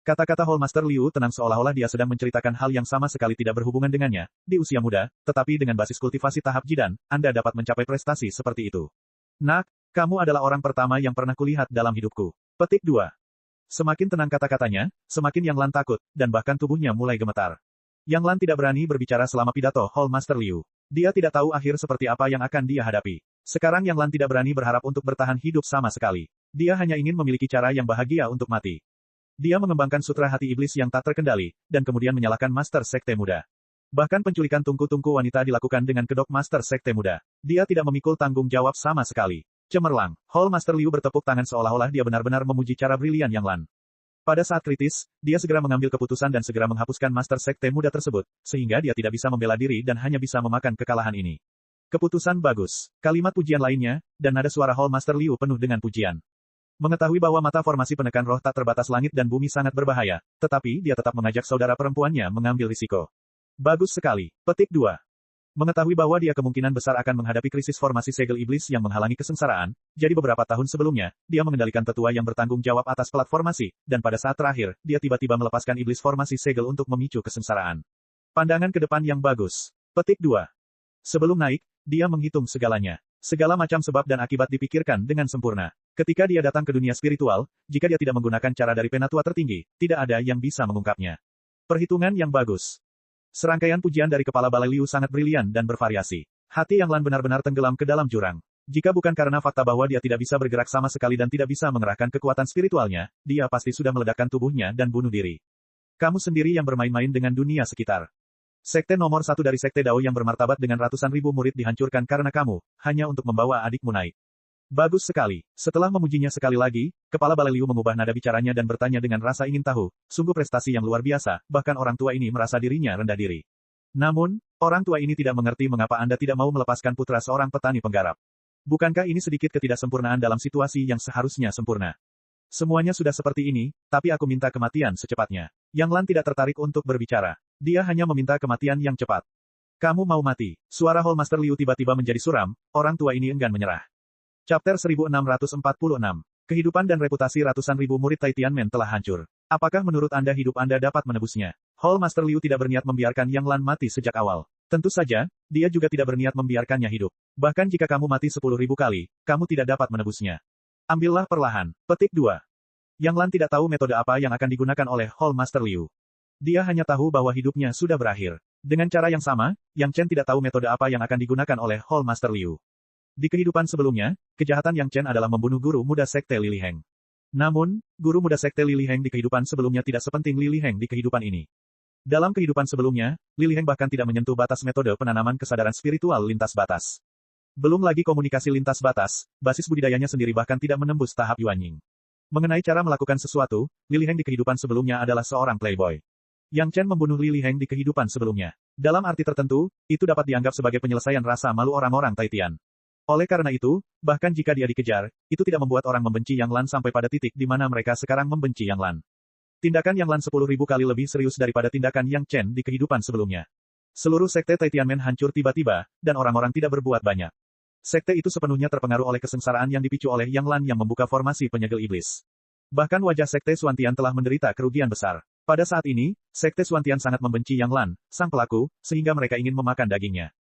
Kata-kata Hall Master Liu tenang seolah-olah dia sedang menceritakan hal yang sama sekali tidak berhubungan dengannya, di usia muda, tetapi dengan basis kultivasi tahap Jidan, Anda dapat mencapai prestasi seperti itu. Nak, kamu adalah orang pertama yang pernah kulihat dalam hidupku. Petik 2. Semakin tenang kata-katanya, semakin Yang Lan takut, dan bahkan tubuhnya mulai gemetar. Yang Lan tidak berani berbicara selama pidato Hall Master Liu. Dia tidak tahu akhir seperti apa yang akan dia hadapi. Sekarang Yang Lan tidak berani berharap untuk bertahan hidup sama sekali. Dia hanya ingin memiliki cara yang bahagia untuk mati. Dia mengembangkan sutra hati iblis yang tak terkendali, dan kemudian menyalahkan Master Sekte Muda. Bahkan penculikan tungku-tungku wanita dilakukan dengan kedok Master Sekte Muda. Dia tidak memikul tanggung jawab sama sekali. Cemerlang, Hall Master Liu bertepuk tangan seolah-olah dia benar-benar memuji cara brilian Yang Lan. Pada saat kritis, dia segera mengambil keputusan dan segera menghapuskan Master Sekte Muda tersebut, sehingga dia tidak bisa membela diri dan hanya bisa memakan kekalahan ini. Keputusan bagus. Kalimat pujian lainnya, dan nada suara Hall Master Liu penuh dengan pujian. Mengetahui bahwa mata formasi penekan roh tak terbatas langit dan bumi sangat berbahaya, tetapi dia tetap mengajak saudara perempuannya mengambil risiko. Bagus sekali. Petik 2. Mengetahui bahwa dia kemungkinan besar akan menghadapi krisis formasi segel iblis yang menghalangi kesengsaraan, jadi beberapa tahun sebelumnya, dia mengendalikan tetua yang bertanggung jawab atas pelat formasi, dan pada saat terakhir, dia tiba-tiba melepaskan iblis formasi segel untuk memicu kesengsaraan. Pandangan ke depan yang bagus. Petik 2. Sebelum naik, dia menghitung segalanya. Segala macam sebab dan akibat dipikirkan dengan sempurna. Ketika dia datang ke dunia spiritual, jika dia tidak menggunakan cara dari penatua tertinggi, tidak ada yang bisa mengungkapnya. Perhitungan yang bagus. Serangkaian pujian dari kepala Balai Liu sangat brilian dan bervariasi. Hati Yang Lan benar-benar tenggelam ke dalam jurang. Jika bukan karena fakta bahwa dia tidak bisa bergerak sama sekali dan tidak bisa mengerahkan kekuatan spiritualnya, dia pasti sudah meledakkan tubuhnya dan bunuh diri. Kamu sendiri yang bermain-main dengan dunia sekitar. Sekte nomor 1 dari Sekte Dao yang bermartabat dengan ratusan ribu murid dihancurkan karena kamu, hanya untuk membawa adikmu naik. Bagus sekali. Setelah memujinya sekali lagi, kepala Balai Liu mengubah nada bicaranya dan bertanya dengan rasa ingin tahu, sungguh prestasi yang luar biasa, bahkan orang tua ini merasa dirinya rendah diri. Namun, orang tua ini tidak mengerti mengapa Anda tidak mau melepaskan putra seorang petani penggarap. Bukankah ini sedikit ketidaksempurnaan dalam situasi yang seharusnya sempurna? Semuanya sudah seperti ini, tapi aku minta kematian secepatnya. Yang Lan tidak tertarik untuk berbicara. Dia hanya meminta kematian yang cepat. Kamu mau mati. Suara Hall Master Liu tiba-tiba menjadi suram, orang tua ini enggan menyerah. Chapter 1646. Kehidupan dan reputasi ratusan ribu murid Tianmen telah hancur. Apakah menurut Anda hidup Anda dapat menebusnya? Hall Master Liu tidak berniat membiarkan Yang Lan mati sejak awal. Tentu saja, dia juga tidak berniat membiarkannya hidup. Bahkan jika kamu mati 10.000 kali, kamu tidak dapat menebusnya. Ambillah perlahan. Petik 2. Yang Lan tidak tahu metode apa yang akan digunakan oleh Hall Master Liu. Dia hanya tahu bahwa hidupnya sudah berakhir. Dengan cara yang sama, Yang Chen tidak tahu metode apa yang akan digunakan oleh Hall Master Liu. Di kehidupan sebelumnya, kejahatan Yang Chen adalah membunuh guru muda Sekte Lili Heng. Namun, guru muda Sekte Lili Heng di kehidupan sebelumnya tidak sepenting Lili Heng di kehidupan ini. Dalam kehidupan sebelumnya, Lili Heng bahkan tidak menyentuh batas metode penanaman kesadaran spiritual lintas batas. Belum lagi komunikasi lintas batas, basis budidayanya sendiri bahkan tidak menembus tahap Yuanying. Mengenai cara melakukan sesuatu, Lili Heng di kehidupan sebelumnya adalah seorang playboy. Yang Chen membunuh Lili Heng di kehidupan sebelumnya. Dalam arti tertentu, itu dapat dianggap sebagai penyelesaian rasa malu orang-orang Taitian. Oleh karena itu, bahkan jika dia dikejar, itu tidak membuat orang membenci Yang Lan sampai pada titik di mana mereka sekarang membenci Yang Lan. Tindakan Yang Lan 10.000 kali lebih serius daripada tindakan Yang Chen di kehidupan sebelumnya. Seluruh sekte Tianmen hancur tiba-tiba, dan orang-orang tidak berbuat banyak. Sekte itu sepenuhnya terpengaruh oleh kesengsaraan yang dipicu oleh Yang Lan yang membuka formasi penyegel iblis. Bahkan wajah Sekte Xuantian telah menderita kerugian besar. Pada saat ini, Sekte Xuantian sangat membenci Yang Lan, sang pelaku, sehingga mereka ingin memakan dagingnya.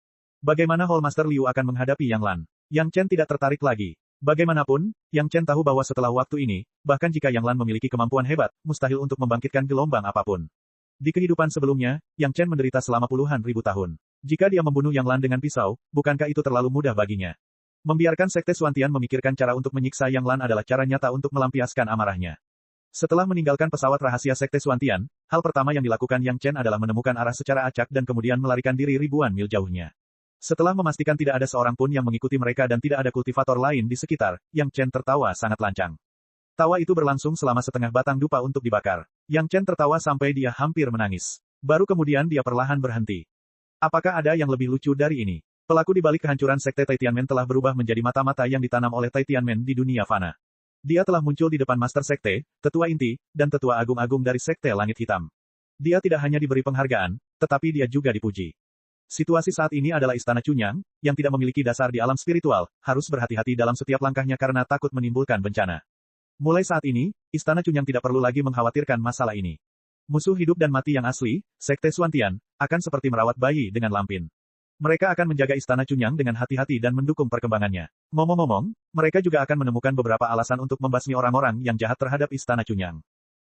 Bagaimana Hall Master Liu akan menghadapi Yang Lan? Yang Chen tidak tertarik lagi. Bagaimanapun, Yang Chen tahu bahwa setelah waktu ini, bahkan jika Yang Lan memiliki kemampuan hebat, mustahil untuk membangkitkan gelombang apapun. Di kehidupan sebelumnya, Yang Chen menderita selama puluhan ribu tahun. Jika dia membunuh Yang Lan dengan pisau, bukankah itu terlalu mudah baginya? Membiarkan Sekte Xuantian memikirkan cara untuk menyiksa Yang Lan adalah cara nyata untuk melampiaskan amarahnya. Setelah meninggalkan pesawat rahasia Sekte Xuantian, hal pertama yang dilakukan Yang Chen adalah menemukan arah secara acak dan kemudian melarikan diri ribuan mil jauhnya. Setelah memastikan tidak ada seorang pun yang mengikuti mereka dan tidak ada kultivator lain di sekitar, Yang Chen tertawa sangat lancang. Tawa itu berlangsung selama setengah batang dupa untuk dibakar. Yang Chen tertawa sampai dia hampir menangis. Baru kemudian dia perlahan berhenti. Apakah ada yang lebih lucu dari ini? Pelaku di balik kehancuran Sekte Tianmen telah berubah menjadi mata-mata yang ditanam oleh Tianmen di dunia fana. Dia telah muncul di depan Master Sekte, Tetua Inti, dan Tetua Agung-Agung dari Sekte Langit Hitam. Dia tidak hanya diberi penghargaan, tetapi dia juga dipuji. Situasi saat ini adalah Istana Chunyang, yang tidak memiliki dasar di alam spiritual, harus berhati-hati dalam setiap langkahnya karena takut menimbulkan bencana. Mulai saat ini, Istana Chunyang tidak perlu lagi mengkhawatirkan masalah ini. Musuh hidup dan mati yang asli, Sekte Xuantian, akan seperti merawat bayi dengan lampin. Mereka akan menjaga Istana Chunyang dengan hati-hati dan mendukung perkembangannya. Ngomong-ngomong, mereka juga akan menemukan beberapa alasan untuk membasmi orang-orang yang jahat terhadap Istana Chunyang.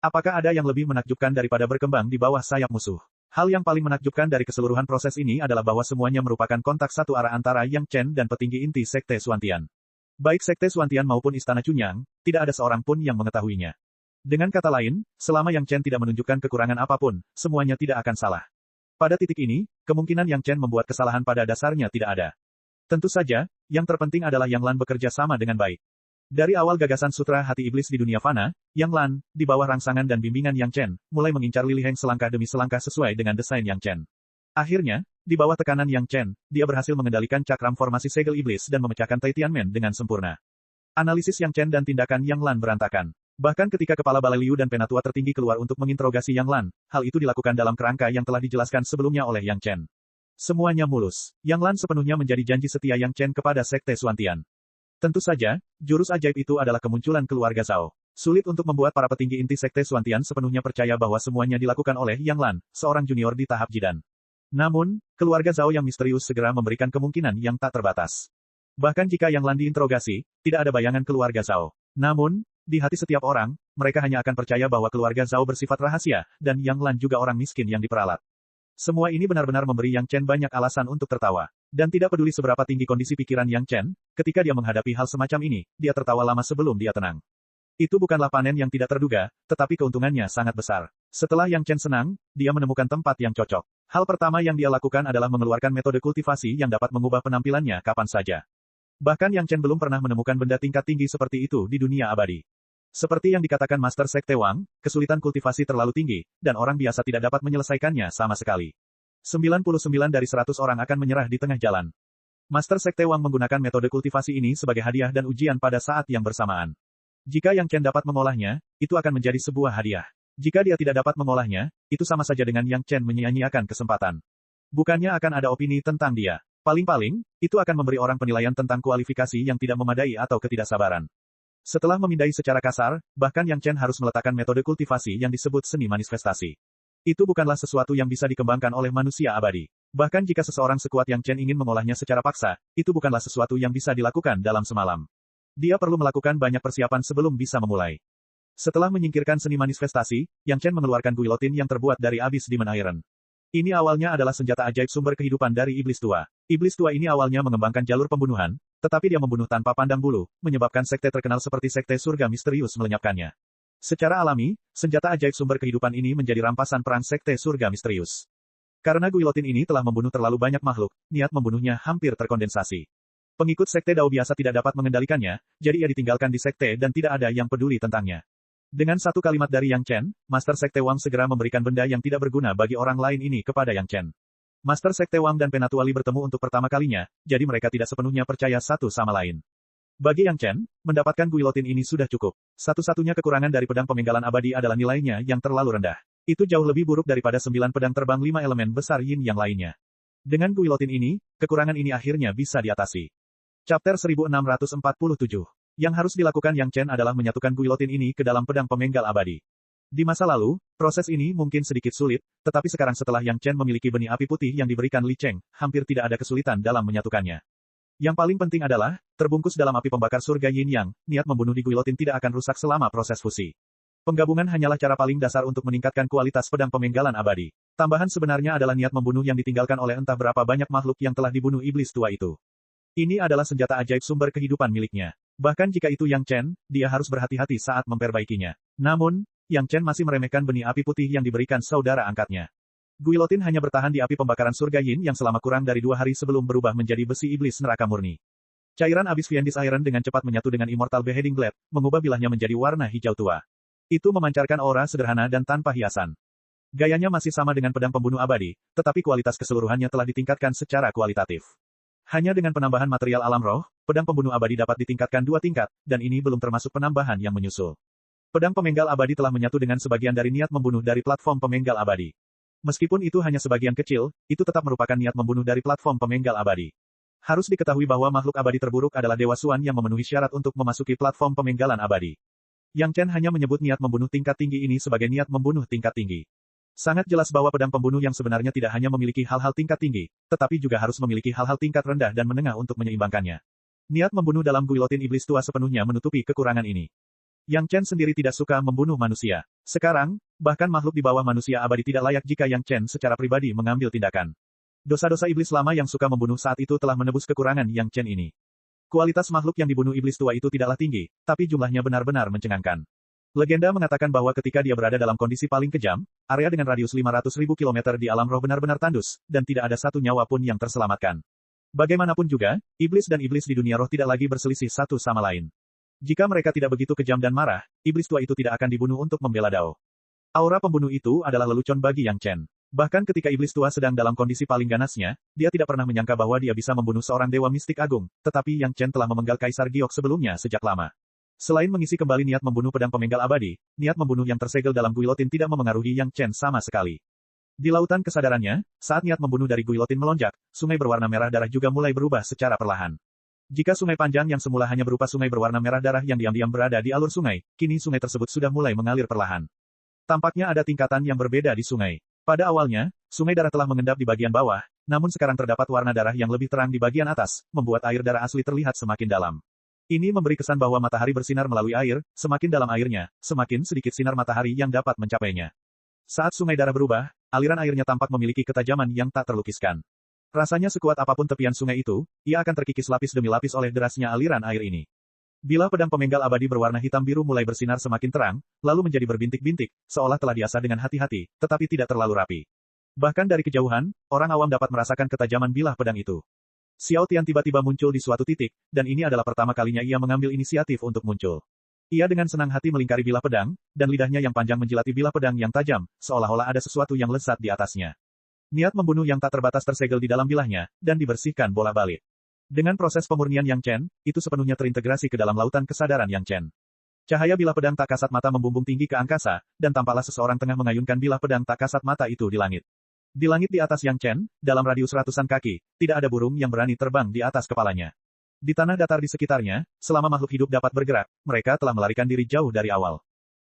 Apakah ada yang lebih menakjubkan daripada berkembang di bawah sayap musuh? Hal yang paling menakjubkan dari keseluruhan proses ini adalah bahwa semuanya merupakan kontak satu arah antara Yang Chen dan petinggi inti Sekte Xuantian. Baik Sekte Xuantian maupun Istana Chunyang, tidak ada seorang pun yang mengetahuinya. Dengan kata lain, selama Yang Chen tidak menunjukkan kekurangan apapun, semuanya tidak akan salah. Pada titik ini, kemungkinan Yang Chen membuat kesalahan pada dasarnya tidak ada. Tentu saja, yang terpenting adalah Yang Lan bekerja sama dengan baik. Dari awal gagasan Sutra Hati Iblis di dunia fana, Yang Lan, di bawah rangsangan dan bimbingan Yang Chen, mulai mengincar Lili Heng selangkah demi selangkah sesuai dengan desain Yang Chen. Akhirnya, di bawah tekanan Yang Chen, dia berhasil mengendalikan cakram formasi segel iblis dan memecahkan Tai Tianmen dengan sempurna. Analisis Yang Chen dan tindakan Yang Lan berantakan. Bahkan ketika kepala Balai Liu dan penatua tertinggi keluar untuk menginterogasi Yang Lan, hal itu dilakukan dalam kerangka yang telah dijelaskan sebelumnya oleh Yang Chen. Semuanya mulus. Yang Lan sepenuhnya menjadi janji setia Yang Chen kepada Sekte Suantian. Tentu saja, jurus ajaib itu adalah kemunculan keluarga Zhao. Sulit untuk membuat para petinggi inti Sekte Suantian sepenuhnya percaya bahwa semuanya dilakukan oleh Yang Lan, seorang junior di tahap Jidan. Namun, keluarga Zhao yang misterius segera memberikan kemungkinan yang tak terbatas. Bahkan jika Yang Lan diinterogasi, tidak ada bayangan keluarga Zhao. Namun, di hati setiap orang, mereka hanya akan percaya bahwa keluarga Zhao bersifat rahasia, dan Yang Lan juga orang miskin yang diperalat. Semua ini benar-benar memberi Yang Chen banyak alasan untuk tertawa. Dan tidak peduli seberapa tinggi kondisi pikiran Yang Chen, ketika dia menghadapi hal semacam ini, dia tertawa lama sebelum dia tenang. Itu bukanlah panen yang tidak terduga, tetapi keuntungannya sangat besar. Setelah Yang Chen senang, dia menemukan tempat yang cocok. Hal pertama yang dia lakukan adalah mengeluarkan metode kultivasi yang dapat mengubah penampilannya kapan saja. Bahkan Yang Chen belum pernah menemukan benda tingkat tinggi seperti itu di dunia abadi. Seperti yang dikatakan Master Sekte Wang, kesulitan kultivasi terlalu tinggi, dan orang biasa tidak dapat menyelesaikannya sama sekali. 99 dari 100 orang akan menyerah di tengah jalan. Master Sekte Wang menggunakan metode kultivasi ini sebagai hadiah dan ujian pada saat yang bersamaan. Jika Yang Chen dapat mengolahnya, itu akan menjadi sebuah hadiah. Jika dia tidak dapat mengolahnya, itu sama saja dengan Yang Chen menyia-nyiakan kesempatan. Bukannya akan ada opini tentang dia. Paling-paling, itu akan memberi orang penilaian tentang kualifikasi yang tidak memadai atau ketidaksabaran. Setelah memindai secara kasar, bahkan Yang Chen harus meletakkan metode kultivasi yang disebut seni manifestasi. Itu bukanlah sesuatu yang bisa dikembangkan oleh manusia abadi. Bahkan jika seseorang sekuat Yang Chen ingin mengolahnya secara paksa, itu bukanlah sesuatu yang bisa dilakukan dalam semalam. Dia perlu melakukan banyak persiapan sebelum bisa memulai. Setelah menyingkirkan seni manifestasi, Yang Chen mengeluarkan guillotine yang terbuat dari abis Demon Iron. Ini awalnya adalah senjata ajaib sumber kehidupan dari Iblis Tua. Iblis Tua ini awalnya mengembangkan jalur pembunuhan, tetapi dia membunuh tanpa pandang bulu, menyebabkan sekte terkenal seperti Sekte Surga Misterius melenyapkannya. Secara alami, senjata ajaib sumber kehidupan ini menjadi rampasan perang Sekte Surga Misterius. Karena guillotine ini telah membunuh terlalu banyak makhluk, niat membunuhnya hampir terkondensasi. Pengikut Sekte Dao biasa tidak dapat mengendalikannya, jadi ia ditinggalkan di sekte dan tidak ada yang peduli tentangnya. Dengan satu kalimat dari Yang Chen, Master Sekte Wang segera memberikan benda yang tidak berguna bagi orang lain ini kepada Yang Chen. Master Sekte Wang dan Penatua Li bertemu untuk pertama kalinya, jadi mereka tidak sepenuhnya percaya satu sama lain. Bagi Yang Chen, mendapatkan guillotine ini sudah cukup. Satu-satunya kekurangan dari pedang pemenggalan abadi adalah nilainya yang terlalu rendah. Itu jauh lebih buruk daripada 9 pedang terbang 5 elemen besar yin yang lainnya. Dengan guillotine ini, kekurangan ini akhirnya bisa diatasi. Chapter 1647. Yang harus dilakukan Yang Chen adalah menyatukan guillotine ini ke dalam pedang pemenggal abadi. Di masa lalu, proses ini mungkin sedikit sulit, tetapi sekarang setelah Yang Chen memiliki benih api putih yang diberikan Li Cheng, hampir tidak ada kesulitan dalam menyatukannya. Yang paling penting adalah, terbungkus dalam api pembakar surga Yin Yang, niat membunuh di guillotine tidak akan rusak selama proses fusi. Penggabungan hanyalah cara paling dasar untuk meningkatkan kualitas pedang pemenggalan abadi. Tambahan sebenarnya adalah niat membunuh yang ditinggalkan oleh entah berapa banyak makhluk yang telah dibunuh iblis tua itu. Ini adalah senjata ajaib sumber kehidupan miliknya. Bahkan jika itu Yang Chen, dia harus berhati-hati saat memperbaikinya. Namun, Yang Chen masih meremehkan benih api putih yang diberikan saudara angkatnya. Guillotine hanya bertahan di api pembakaran surga Yin yang selama kurang dari 2 hari sebelum berubah menjadi besi iblis neraka murni. Cairan abis Fiendis Iron dengan cepat menyatu dengan Immortal Beheading Blade, mengubah bilahnya menjadi warna hijau tua. Itu memancarkan aura sederhana dan tanpa hiasan. Gayanya masih sama dengan pedang pembunuh abadi, tetapi kualitas keseluruhannya telah ditingkatkan secara kualitatif. Hanya dengan penambahan material alam roh, pedang pembunuh abadi dapat ditingkatkan 2 tingkat, dan ini belum termasuk penambahan yang menyusul. Pedang pemenggal abadi telah menyatu dengan sebagian dari niat membunuh dari platform pemenggal abadi. Meskipun itu hanya sebagian kecil, itu tetap merupakan niat membunuh dari platform pemenggal abadi. Harus diketahui bahwa makhluk abadi terburuk adalah Dewa Suan yang memenuhi syarat untuk memasuki platform pemenggalan abadi. Yang Chen hanya menyebut niat membunuh tingkat tinggi ini sebagai niat membunuh tingkat tinggi. Sangat jelas bahwa pedang pembunuh yang sebenarnya tidak hanya memiliki hal-hal tingkat tinggi, tetapi juga harus memiliki hal-hal tingkat rendah dan menengah untuk menyeimbangkannya. Niat membunuh dalam guillotine iblis tua sepenuhnya menutupi kekurangan ini. Yang Chen sendiri tidak suka membunuh manusia. Sekarang, bahkan makhluk di bawah manusia abadi tidak layak jika Yang Chen secara pribadi mengambil tindakan. Dosa-dosa iblis lama yang suka membunuh saat itu telah menebus kekurangan Yang Chen ini. Kualitas makhluk yang dibunuh iblis tua itu tidaklah tinggi, tapi jumlahnya benar-benar mencengangkan. Legenda mengatakan bahwa ketika dia berada dalam kondisi paling kejam, area dengan radius 500.000 kilometer di alam roh benar-benar tandus, dan tidak ada satu nyawa pun yang terselamatkan. Bagaimanapun juga, iblis dan iblis di dunia roh tidak lagi berselisih satu sama lain. Jika mereka tidak begitu kejam dan marah, iblis tua itu tidak akan dibunuh untuk membela Dao. Aura pembunuh itu adalah lelucon bagi Yang Chen. Bahkan ketika iblis tua sedang dalam kondisi paling ganasnya, dia tidak pernah menyangka bahwa dia bisa membunuh seorang dewa mistik agung, tetapi Yang Chen telah memenggal Kaisar Giok sebelumnya sejak lama. Selain mengisi kembali niat membunuh pedang pemenggal abadi, niat membunuh yang tersegel dalam guilotin tidak memengaruhi Yang Chen sama sekali. Di lautan kesadarannya, saat niat membunuh dari guilotin melonjak, sungai berwarna merah darah juga mulai berubah secara perlahan. Jika sungai panjang yang semula hanya berupa sungai berwarna merah darah yang diam-diam berada di alur sungai, kini sungai tersebut sudah mulai mengalir perlahan. Tampaknya ada tingkatan yang berbeda di sungai. Pada awalnya, sungai darah telah mengendap di bagian bawah, namun sekarang terdapat warna darah yang lebih terang di bagian atas, membuat air darah asli terlihat semakin dalam. Ini memberi kesan bahwa matahari bersinar melalui air, semakin dalam airnya, semakin sedikit sinar matahari yang dapat mencapainya. Saat sungai darah berubah, aliran airnya tampak memiliki ketajaman yang tak terlukiskan. Rasanya sekuat apapun tepian sungai itu, ia akan terkikis lapis demi lapis oleh derasnya aliran air ini. Bilah pedang pemenggal abadi berwarna hitam biru mulai bersinar semakin terang, lalu menjadi berbintik-bintik, seolah telah diasah dengan hati-hati, tetapi tidak terlalu rapi. Bahkan dari kejauhan, orang awam dapat merasakan ketajaman bilah pedang itu. Xiao Tian tiba-tiba muncul di suatu titik, dan ini adalah pertama kalinya ia mengambil inisiatif untuk muncul. Ia dengan senang hati melingkari bilah pedang, dan lidahnya yang panjang menjilati bilah pedang yang tajam, seolah-olah ada sesuatu yang lezat di atasnya. Niat membunuh yang tak terbatas tersegel di dalam bilahnya, dan dibersihkan bolak-balik. Dengan proses pemurnian Yang Chen, itu sepenuhnya terintegrasi ke dalam lautan kesadaran Yang Chen. Cahaya bilah pedang tak kasat mata membumbung tinggi ke angkasa, dan tampaklah seseorang tengah mengayunkan bilah pedang tak kasat mata itu di langit. Di langit di atas Yang Chen, dalam radius ratusan kaki, tidak ada burung yang berani terbang di atas kepalanya. Di tanah datar di sekitarnya, selama makhluk hidup dapat bergerak, mereka telah melarikan diri jauh dari awal.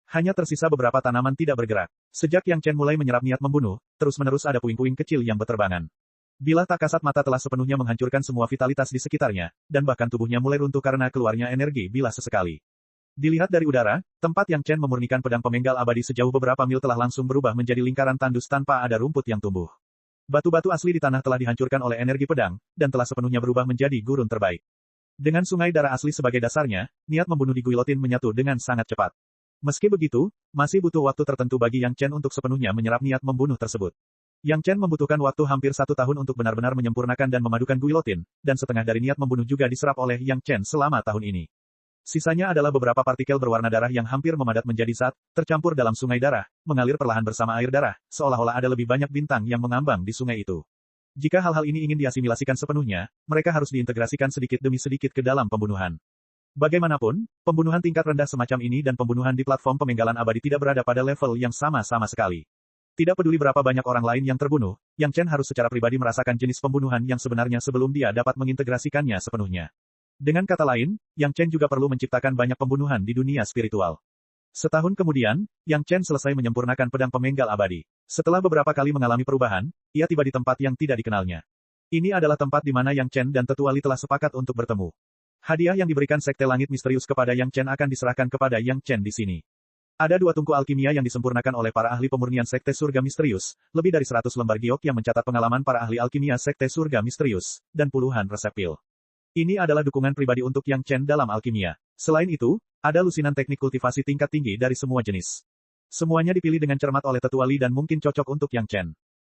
Hanya tersisa beberapa tanaman tidak bergerak. Sejak Yang Chen mulai menyerap niat membunuh, terus-menerus ada puing-puing kecil yang berterbangan. Bilah tak kasat mata telah sepenuhnya menghancurkan semua vitalitas di sekitarnya, dan bahkan tubuhnya mulai runtuh karena keluarnya energi bilah sesekali. Dilihat dari udara, tempat Yang Chen memurnikan pedang pemenggal abadi sejauh beberapa mil telah langsung berubah menjadi lingkaran tandus tanpa ada rumput yang tumbuh. Batu-batu asli di tanah telah dihancurkan oleh energi pedang, dan telah sepenuhnya berubah menjadi gurun terbaik. Dengan sungai darah asli sebagai dasarnya, niat membunuh di guilotin menyatu dengan sangat cepat. Meski begitu, masih butuh waktu tertentu bagi Yang Chen untuk sepenuhnya menyerap niat membunuh tersebut. Yang Chen membutuhkan waktu hampir 1 tahun untuk benar-benar menyempurnakan dan memadukan guilotin, dan setengah dari niat membunuh juga diserap oleh Yang Chen selama tahun ini. Sisanya adalah beberapa partikel berwarna darah yang hampir memadat menjadi zat, tercampur dalam sungai darah, mengalir perlahan bersama air darah, seolah-olah ada lebih banyak bintang yang mengambang di sungai itu. Jika hal-hal ini ingin diasimilasikan sepenuhnya, mereka harus diintegrasikan sedikit demi sedikit ke dalam pembunuhan. Bagaimanapun, pembunuhan tingkat rendah semacam ini dan pembunuhan di platform pemenggalan abadi tidak berada pada level yang sama sekali. Tidak peduli berapa banyak orang lain yang terbunuh, Yang Chen harus secara pribadi merasakan jenis pembunuhan yang sebenarnya sebelum dia dapat mengintegrasikannya sepenuhnya. Dengan kata lain, Yang Chen juga perlu menciptakan banyak pembunuhan di dunia spiritual. Setahun kemudian, Yang Chen selesai menyempurnakan pedang pemenggal abadi. Setelah beberapa kali mengalami perubahan, ia tiba di tempat yang tidak dikenalnya. Ini adalah tempat di mana Yang Chen dan Tetua Li telah sepakat untuk bertemu. Hadiah yang diberikan Sekte Langit Misterius kepada Yang Chen akan diserahkan kepada Yang Chen di sini. Ada 2 tungku alkimia yang disempurnakan oleh para ahli pemurnian Sekte Surga Misterius, lebih dari 100 lembar giok yang mencatat pengalaman para ahli alkimia Sekte Surga Misterius, dan puluhan resep pil. Ini adalah dukungan pribadi untuk Yang Chen dalam alkimia. Selain itu, ada lusinan teknik kultivasi tingkat tinggi dari semua jenis. Semuanya dipilih dengan cermat oleh Tetua Li dan mungkin cocok untuk Yang Chen.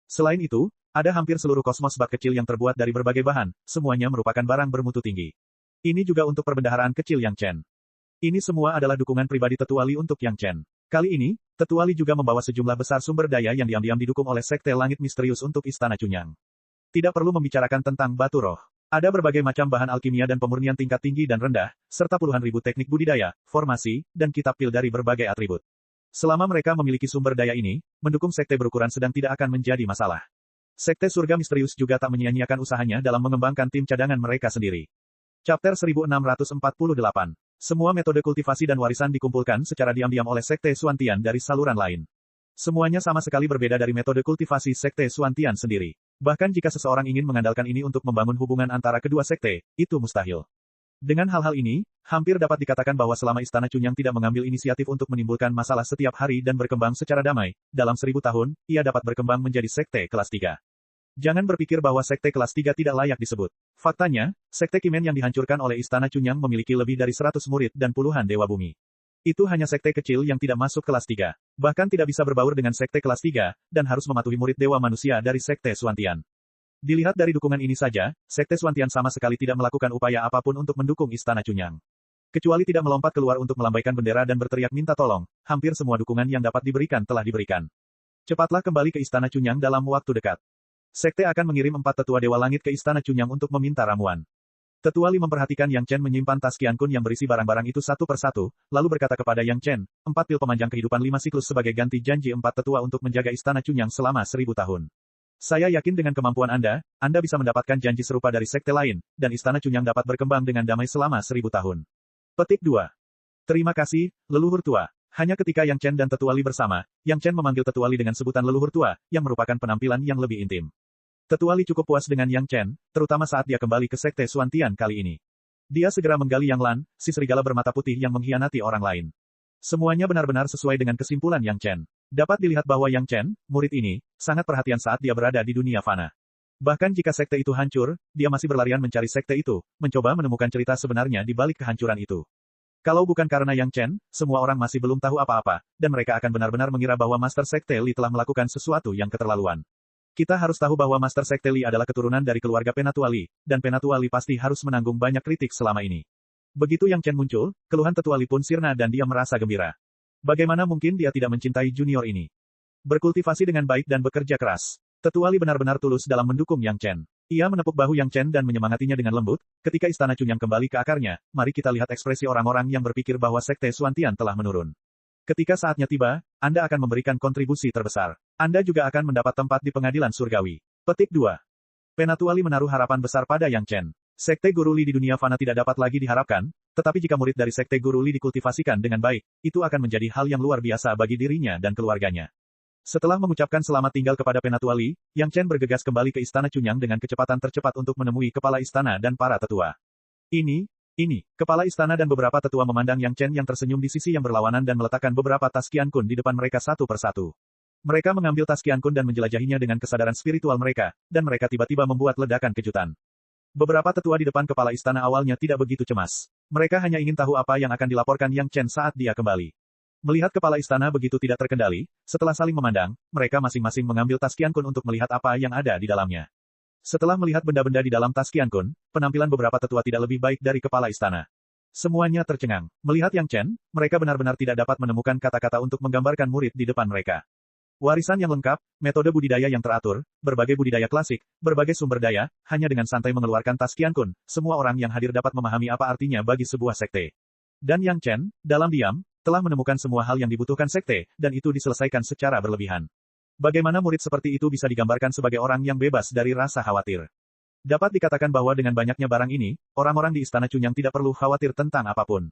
Selain itu, ada hampir seluruh kosmos bak kecil yang terbuat dari berbagai bahan, semuanya merupakan barang bermutu tinggi. Ini juga untuk perbendaharaan kecil Yang Chen. Ini semua adalah dukungan pribadi Tetua Li untuk Yang Chen. Kali ini, Tetua Li juga membawa sejumlah besar sumber daya yang diam-diam didukung oleh Sekte Langit Misterius untuk Istana Cunyang. Tidak perlu membicarakan tentang batu roh. Ada berbagai macam bahan alkimia dan pemurnian tingkat tinggi dan rendah, serta puluhan ribu teknik budidaya, formasi, dan kitab pil dari berbagai atribut. Selama mereka memiliki sumber daya ini, mendukung sekte berukuran sedang tidak akan menjadi masalah. Sekte Surga Misterius juga tak menyia-nyiakan usahanya dalam mengembangkan tim cadangan mereka sendiri. Chapter 1648. Semua metode kultivasi dan warisan dikumpulkan secara diam-diam oleh Sekte Suantian dari saluran lain. Semuanya sama sekali berbeda dari metode kultivasi Sekte Suantian sendiri. Bahkan jika seseorang ingin mengandalkan ini untuk membangun hubungan antara kedua sekte, itu mustahil. Dengan hal-hal ini, hampir dapat dikatakan bahwa selama Istana Cunyang tidak mengambil inisiatif untuk menimbulkan masalah setiap hari dan berkembang secara damai, dalam 1000 tahun, ia dapat berkembang menjadi sekte kelas 3. Jangan berpikir bahwa sekte kelas 3 tidak layak disebut. Faktanya, sekte Kimen yang dihancurkan oleh Istana Cunyang memiliki lebih dari 100 murid dan puluhan dewa bumi. Itu hanya sekte kecil yang tidak masuk kelas 3. Bahkan tidak bisa berbaur dengan sekte kelas 3, dan harus mematuhi murid Dewa Manusia dari sekte Xuantian. Dilihat dari dukungan ini saja, sekte Xuantian sama sekali tidak melakukan upaya apapun untuk mendukung Istana Cunyang. Kecuali tidak melompat keluar untuk melambaikan bendera dan berteriak minta tolong, hampir semua dukungan yang dapat diberikan telah diberikan. Cepatlah kembali ke Istana Cunyang dalam waktu dekat. Sekte akan mengirim 4 tetua Dewa Langit ke Istana Cunyang untuk meminta ramuan. Tetua Li memperhatikan Yang Chen menyimpan tas Qian Kun yang berisi barang-barang itu satu persatu, lalu berkata kepada Yang Chen, 4 pil pemanjang kehidupan 5 siklus sebagai ganti janji 4 tetua untuk menjaga Istana Cunyang selama 1000 tahun. Saya yakin dengan kemampuan Anda bisa mendapatkan janji serupa dari sekte lain, dan Istana Cunyang dapat berkembang dengan damai selama 1000 tahun. Petik 2. Terima kasih, leluhur tua. Hanya ketika Yang Chen dan Tetua Li bersama, Yang Chen memanggil Tetua Li dengan sebutan leluhur tua, yang merupakan penampilan yang lebih intim. Tetua Li cukup puas dengan Yang Chen, terutama saat dia kembali ke sekte Xuantian kali ini. Dia segera menggali Yang Lan, si serigala bermata putih yang mengkhianati orang lain. Semuanya benar-benar sesuai dengan kesimpulan Yang Chen. Dapat dilihat bahwa Yang Chen, murid ini, sangat perhatian saat dia berada di dunia fana. Bahkan jika sekte itu hancur, dia masih berlarian mencari sekte itu, mencoba menemukan cerita sebenarnya di balik kehancuran itu. Kalau bukan karena Yang Chen, semua orang masih belum tahu apa-apa, dan mereka akan benar-benar mengira bahwa Master Sekte Li telah melakukan sesuatu yang keterlaluan. Kita harus tahu bahwa Master Sekte Li adalah keturunan dari keluarga Penatua Li, dan Penatua Li pasti harus menanggung banyak kritik selama ini. Begitu Yang Chen muncul, keluhan Tetua Li pun sirna dan dia merasa gembira. Bagaimana mungkin dia tidak mencintai junior ini? Berkultivasi dengan baik dan bekerja keras. Tetua Li benar-benar tulus dalam mendukung Yang Chen. Ia menepuk bahu Yang Chen dan menyemangatinya dengan lembut, ketika Istana Cunyang kembali ke akarnya, mari kita lihat ekspresi orang-orang yang berpikir bahwa Sekte Xuantian telah menurun. Ketika saatnya tiba, Anda akan memberikan kontribusi terbesar. Anda juga akan mendapat tempat di pengadilan surgawi. Petik 2. Penatua Li menaruh harapan besar pada Yang Chen. Sekte Guru Li di dunia fana tidak dapat lagi diharapkan, tetapi jika murid dari Sekte Guru Li dikultivasikan dengan baik, itu akan menjadi hal yang luar biasa bagi dirinya dan keluarganya. Setelah mengucapkan selamat tinggal kepada Penatua Li, Yang Chen bergegas kembali ke Istana Cunyang dengan kecepatan tercepat untuk menemui kepala istana dan para tetua. Ini, kepala istana dan beberapa tetua memandang Yang Chen yang tersenyum di sisi yang berlawanan dan meletakkan beberapa tas Qian Kun di depan mereka satu persatu. Mereka mengambil tas Qian Kun dan menjelajahinya dengan kesadaran spiritual mereka, dan mereka tiba-tiba membuat ledakan kejutan. Beberapa tetua di depan kepala istana awalnya tidak begitu cemas. Mereka hanya ingin tahu apa yang akan dilaporkan Yang Chen saat dia kembali. Melihat kepala istana begitu tidak terkendali, setelah saling memandang, mereka masing-masing mengambil tas Qian Kun untuk melihat apa yang ada di dalamnya. Setelah melihat benda-benda di dalam tas Qian Kun, penampilan beberapa tetua tidak lebih baik dari kepala istana. Semuanya tercengang. Melihat Yang Chen, mereka benar-benar tidak dapat menemukan kata-kata untuk menggambarkan murid di depan mereka. Warisan yang lengkap, metode budidaya yang teratur, berbagai budidaya klasik, berbagai sumber daya, hanya dengan santai mengeluarkan tas Qian Kun, semua orang yang hadir dapat memahami apa artinya bagi sebuah sekte. Dan Yang Chen, dalam diam, telah menemukan semua hal yang dibutuhkan sekte, dan itu diselesaikan secara berlebihan. Bagaimana murid seperti itu bisa digambarkan sebagai orang yang bebas dari rasa khawatir? Dapat dikatakan bahwa dengan banyaknya barang ini, orang-orang di Istana Cunyang tidak perlu khawatir tentang apapun.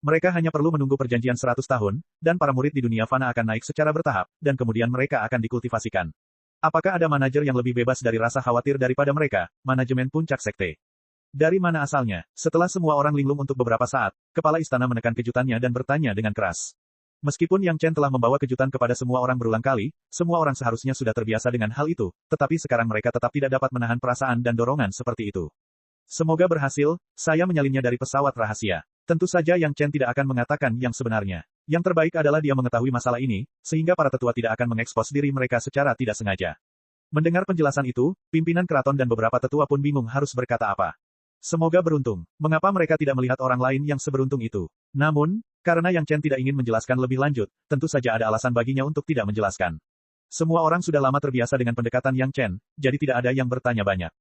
Mereka hanya perlu menunggu perjanjian 100 tahun, dan para murid di dunia fana akan naik secara bertahap, dan kemudian mereka akan dikultivasikan. Apakah ada manajer yang lebih bebas dari rasa khawatir daripada mereka, manajemen puncak sekte? Dari mana asalnya? Setelah semua orang linglung untuk beberapa saat, kepala istana menekan kejutannya dan bertanya dengan keras. Meskipun Yang Chen telah membawa kejutan kepada semua orang berulang kali, semua orang seharusnya sudah terbiasa dengan hal itu, tetapi sekarang mereka tetap tidak dapat menahan perasaan dan dorongan seperti itu. Semoga berhasil, saya menyalinnya dari pesawat rahasia. Tentu saja Yang Chen tidak akan mengatakan yang sebenarnya. Yang terbaik adalah dia mengetahui masalah ini, sehingga para tetua tidak akan mengekspos diri mereka secara tidak sengaja. Mendengar penjelasan itu, pimpinan keraton dan beberapa tetua pun bingung harus berkata apa. Semoga beruntung. Mengapa mereka tidak melihat orang lain yang seberuntung itu? Namun, karena Yang Chen tidak ingin menjelaskan lebih lanjut, tentu saja ada alasan baginya untuk tidak menjelaskan. Semua orang sudah lama terbiasa dengan pendekatan Yang Chen, jadi tidak ada yang bertanya banyak.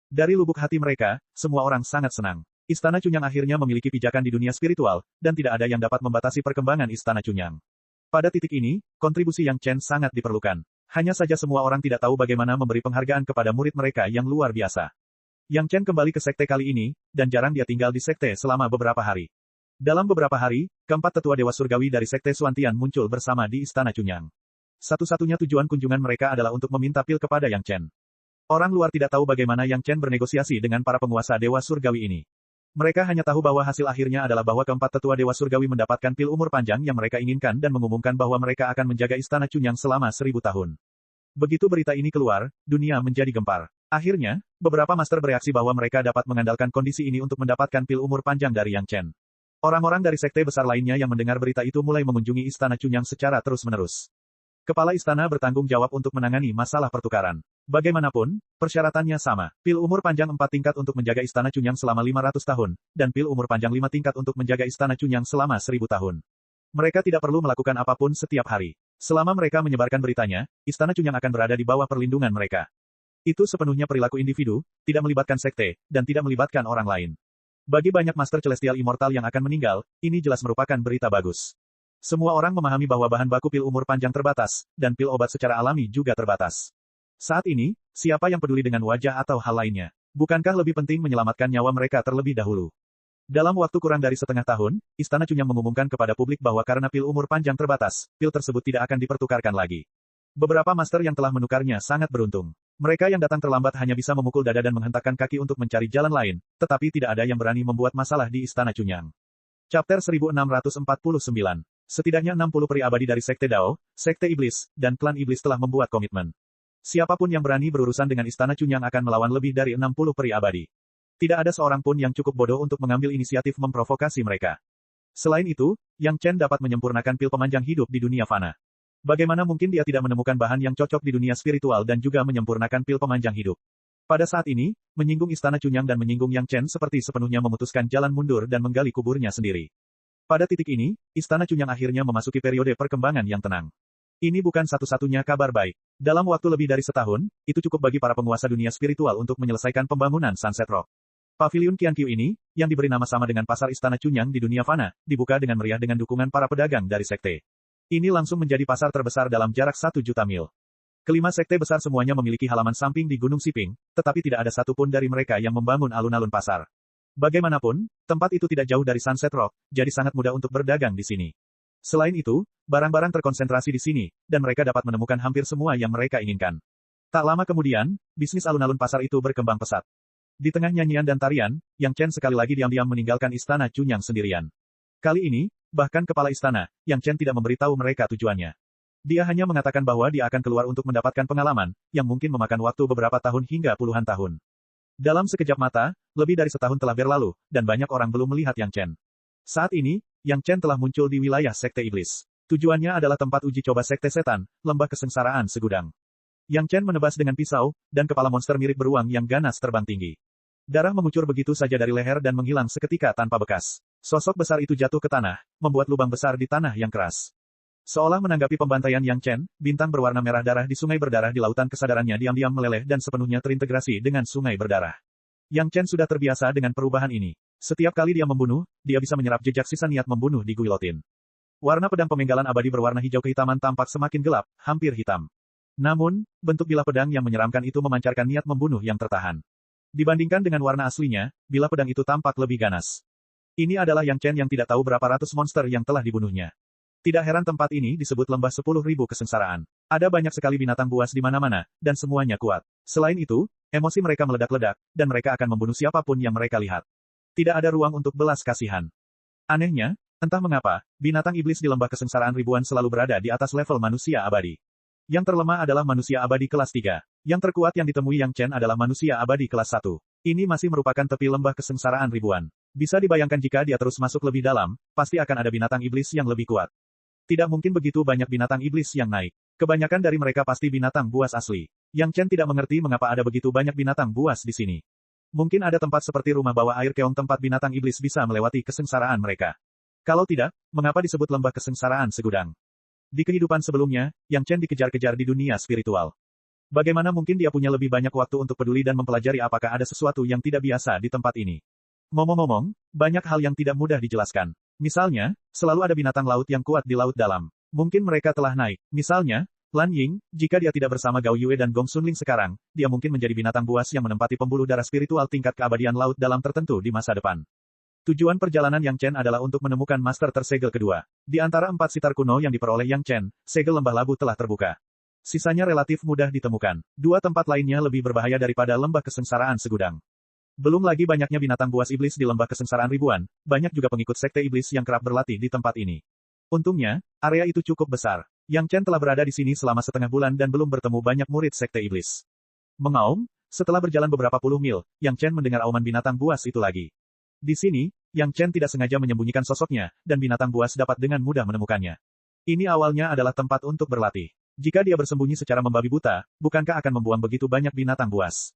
Dari lubuk hati mereka, semua orang sangat senang. Istana Cunyang akhirnya memiliki pijakan di dunia spiritual, dan tidak ada yang dapat membatasi perkembangan Istana Cunyang. Pada titik ini, kontribusi Yang Chen sangat diperlukan. Hanya saja semua orang tidak tahu bagaimana memberi penghargaan kepada murid mereka yang luar biasa. Yang Chen kembali ke sekte kali ini, dan jarang dia tinggal di sekte selama beberapa hari. Dalam beberapa hari, keempat tetua Dewa Surgawi dari sekte Xuantian muncul bersama di Istana Cunyang. Satu-satunya tujuan kunjungan mereka adalah untuk meminta pil kepada Yang Chen. Orang luar tidak tahu bagaimana Yang Chen bernegosiasi dengan para penguasa Dewa Surgawi ini. Mereka hanya tahu bahwa hasil akhirnya adalah bahwa keempat tetua Dewa Surgawi mendapatkan pil umur panjang yang mereka inginkan dan mengumumkan bahwa mereka akan menjaga Istana Cunyang selama 1000 tahun. Begitu berita ini keluar, dunia menjadi gempar. Akhirnya, beberapa master bereaksi bahwa mereka dapat mengandalkan kondisi ini untuk mendapatkan pil umur panjang dari Yang Chen. Orang-orang dari sekte besar lainnya yang mendengar berita itu mulai mengunjungi Istana Chunyang secara terus-menerus. Kepala istana bertanggung jawab untuk menangani masalah pertukaran. Bagaimanapun, persyaratannya sama. Pil umur panjang 4 tingkat untuk menjaga Istana Chunyang selama 500 tahun, dan pil umur panjang 5 tingkat untuk menjaga Istana Chunyang selama 1000 tahun. Mereka tidak perlu melakukan apapun setiap hari. Selama mereka menyebarkan beritanya, Istana Chunyang akan berada di bawah perlindungan mereka. Itu sepenuhnya perilaku individu, tidak melibatkan sekte, dan tidak melibatkan orang lain. Bagi banyak Master Celestial Immortal yang akan meninggal, ini jelas merupakan berita bagus. Semua orang memahami bahwa bahan baku pil umur panjang terbatas, dan pil obat secara alami juga terbatas. Saat ini, siapa yang peduli dengan wajah atau hal lainnya? Bukankah lebih penting menyelamatkan nyawa mereka terlebih dahulu? Dalam waktu kurang dari setengah tahun, Istana Chunyang mengumumkan kepada publik bahwa karena pil umur panjang terbatas, pil tersebut tidak akan dipertukarkan lagi. Beberapa master yang telah menukarnya sangat beruntung. Mereka yang datang terlambat hanya bisa memukul dada dan menghentakkan kaki untuk mencari jalan lain, tetapi tidak ada yang berani membuat masalah di Istana Chunyang. Chapter 1649. Setidaknya 60 peri abadi dari Sekte Dao, Sekte Iblis, dan Klan Iblis telah membuat komitmen. Siapapun yang berani berurusan dengan Istana Chunyang akan melawan lebih dari 60 peri abadi. Tidak ada seorang pun yang cukup bodoh untuk mengambil inisiatif memprovokasi mereka. Selain itu, Yang Chen dapat menyempurnakan pil pemanjang hidup di dunia fana. Bagaimana mungkin dia tidak menemukan bahan yang cocok di dunia spiritual dan juga menyempurnakan pil pemanjang hidup? Pada saat ini, menyinggung Istana Chunyang dan menyinggung Yang Chen seperti sepenuhnya memutuskan jalan mundur dan menggali kuburnya sendiri. Pada titik ini, Istana Chunyang akhirnya memasuki periode perkembangan yang tenang. Ini bukan satu-satunya kabar baik. Dalam waktu lebih dari setahun, itu cukup bagi para penguasa dunia spiritual untuk menyelesaikan pembangunan Sunset Rock. Paviliun Qiankyu ini, yang diberi nama sama dengan Pasar Istana Chunyang di dunia fana, dibuka dengan meriah dengan dukungan para pedagang dari sekte. Ini langsung menjadi pasar terbesar dalam jarak 1 juta mil. Kelima sekte besar semuanya memiliki halaman samping di Gunung Siping, tetapi tidak ada satupun dari mereka yang membangun alun-alun pasar. Bagaimanapun, tempat itu tidak jauh dari Sunset Rock, jadi sangat mudah untuk berdagang di sini. Selain itu, barang-barang terkonsentrasi di sini, dan mereka dapat menemukan hampir semua yang mereka inginkan. Tak lama kemudian, bisnis alun-alun pasar itu berkembang pesat. Di tengah nyanyian dan tarian, Yang Chen sekali lagi diam-diam meninggalkan Istana Chunyang sendirian. Kali ini, bahkan kepala istana, Yang Chen tidak memberitahu mereka tujuannya. Dia hanya mengatakan bahwa dia akan keluar untuk mendapatkan pengalaman, yang mungkin memakan waktu beberapa tahun hingga puluhan tahun. Dalam sekejap mata, lebih dari setahun telah berlalu, dan banyak orang belum melihat Yang Chen. Saat ini, Yang Chen telah muncul di wilayah Sekte Iblis. Tujuannya adalah tempat uji coba Sekte Setan, lembah kesengsaraan segudang. Yang Chen menebas dengan pisau, dan kepala monster mirip beruang yang ganas terbang tinggi. Darah mengucur begitu saja dari leher dan menghilang seketika tanpa bekas. Sosok besar itu jatuh ke tanah, membuat lubang besar di tanah yang keras. Seolah menanggapi pembantaian Yang Chen, bintang berwarna merah darah di sungai berdarah di lautan kesadarannya diam-diam meleleh dan sepenuhnya terintegrasi dengan sungai berdarah. Yang Chen sudah terbiasa dengan perubahan ini. Setiap kali dia membunuh, dia bisa menyerap jejak sisa niat membunuh di guilotin. Warna pedang pemenggalan abadi berwarna hijau kehitaman tampak semakin gelap, hampir hitam. Namun, bentuk bilah pedang yang menyeramkan itu memancarkan niat membunuh yang tertahan. Dibandingkan dengan warna aslinya, bilah pedang itu tampak lebih ganas. Ini adalah Yang Chen yang tidak tahu berapa ratus monster yang telah dibunuhnya. Tidak heran tempat ini disebut lembah 10.000 kesengsaraan. Ada banyak sekali binatang buas di mana-mana, dan semuanya kuat. Selain itu, emosi mereka meledak-ledak, dan mereka akan membunuh siapapun yang mereka lihat. Tidak ada ruang untuk belas kasihan. Anehnya, entah mengapa, binatang iblis di lembah kesengsaraan ribuan selalu berada di atas level manusia abadi. Yang terlemah adalah manusia abadi kelas 3. Yang terkuat yang ditemui Yang Chen adalah manusia abadi kelas 1. Ini masih merupakan tepi lembah kesengsaraan ribuan. Bisa dibayangkan jika dia terus masuk lebih dalam, pasti akan ada binatang iblis yang lebih kuat. Tidak mungkin begitu banyak binatang iblis yang naik. Kebanyakan dari mereka pasti binatang buas asli. Yang Chen tidak mengerti mengapa ada begitu banyak binatang buas di sini. Mungkin ada tempat seperti rumah bawah air keong tempat binatang iblis bisa melewati kesengsaraan mereka. Kalau tidak, mengapa disebut lembah kesengsaraan segudang? Di kehidupan sebelumnya, Yang Chen dikejar-kejar di dunia spiritual. Bagaimana mungkin dia punya lebih banyak waktu untuk peduli dan mempelajari apakah ada sesuatu yang tidak biasa di tempat ini? Ngomong-ngomong, banyak hal yang tidak mudah dijelaskan. Misalnya, selalu ada binatang laut yang kuat di laut dalam. Mungkin mereka telah naik. Misalnya, Lan Ying, jika dia tidak bersama Gao Yue dan Gong Sunling sekarang, dia mungkin menjadi binatang buas yang menempati pembuluh darah spiritual tingkat keabadian laut dalam tertentu di masa depan. Tujuan perjalanan Yang Chen adalah untuk menemukan master tersegel kedua. Di antara 4 sitar kuno yang diperoleh Yang Chen, segel lembah labu telah terbuka. Sisanya relatif mudah ditemukan. 2 tempat lainnya lebih berbahaya daripada lembah kesengsaraan segudang. Belum lagi banyaknya binatang buas iblis di lembah kesengsaraan ribuan, banyak juga pengikut sekte iblis yang kerap berlatih di tempat ini. Untungnya, area itu cukup besar. Yang Chen telah berada di sini selama setengah bulan dan belum bertemu banyak murid sekte iblis. Mengaum, setelah berjalan beberapa puluh mil, Yang Chen mendengar auman binatang buas itu lagi. Di sini, Yang Chen tidak sengaja menyembunyikan sosoknya, dan binatang buas dapat dengan mudah menemukannya. Ini awalnya adalah tempat untuk berlatih. Jika dia bersembunyi secara membabi buta, bukankah akan membuang begitu banyak binatang buas?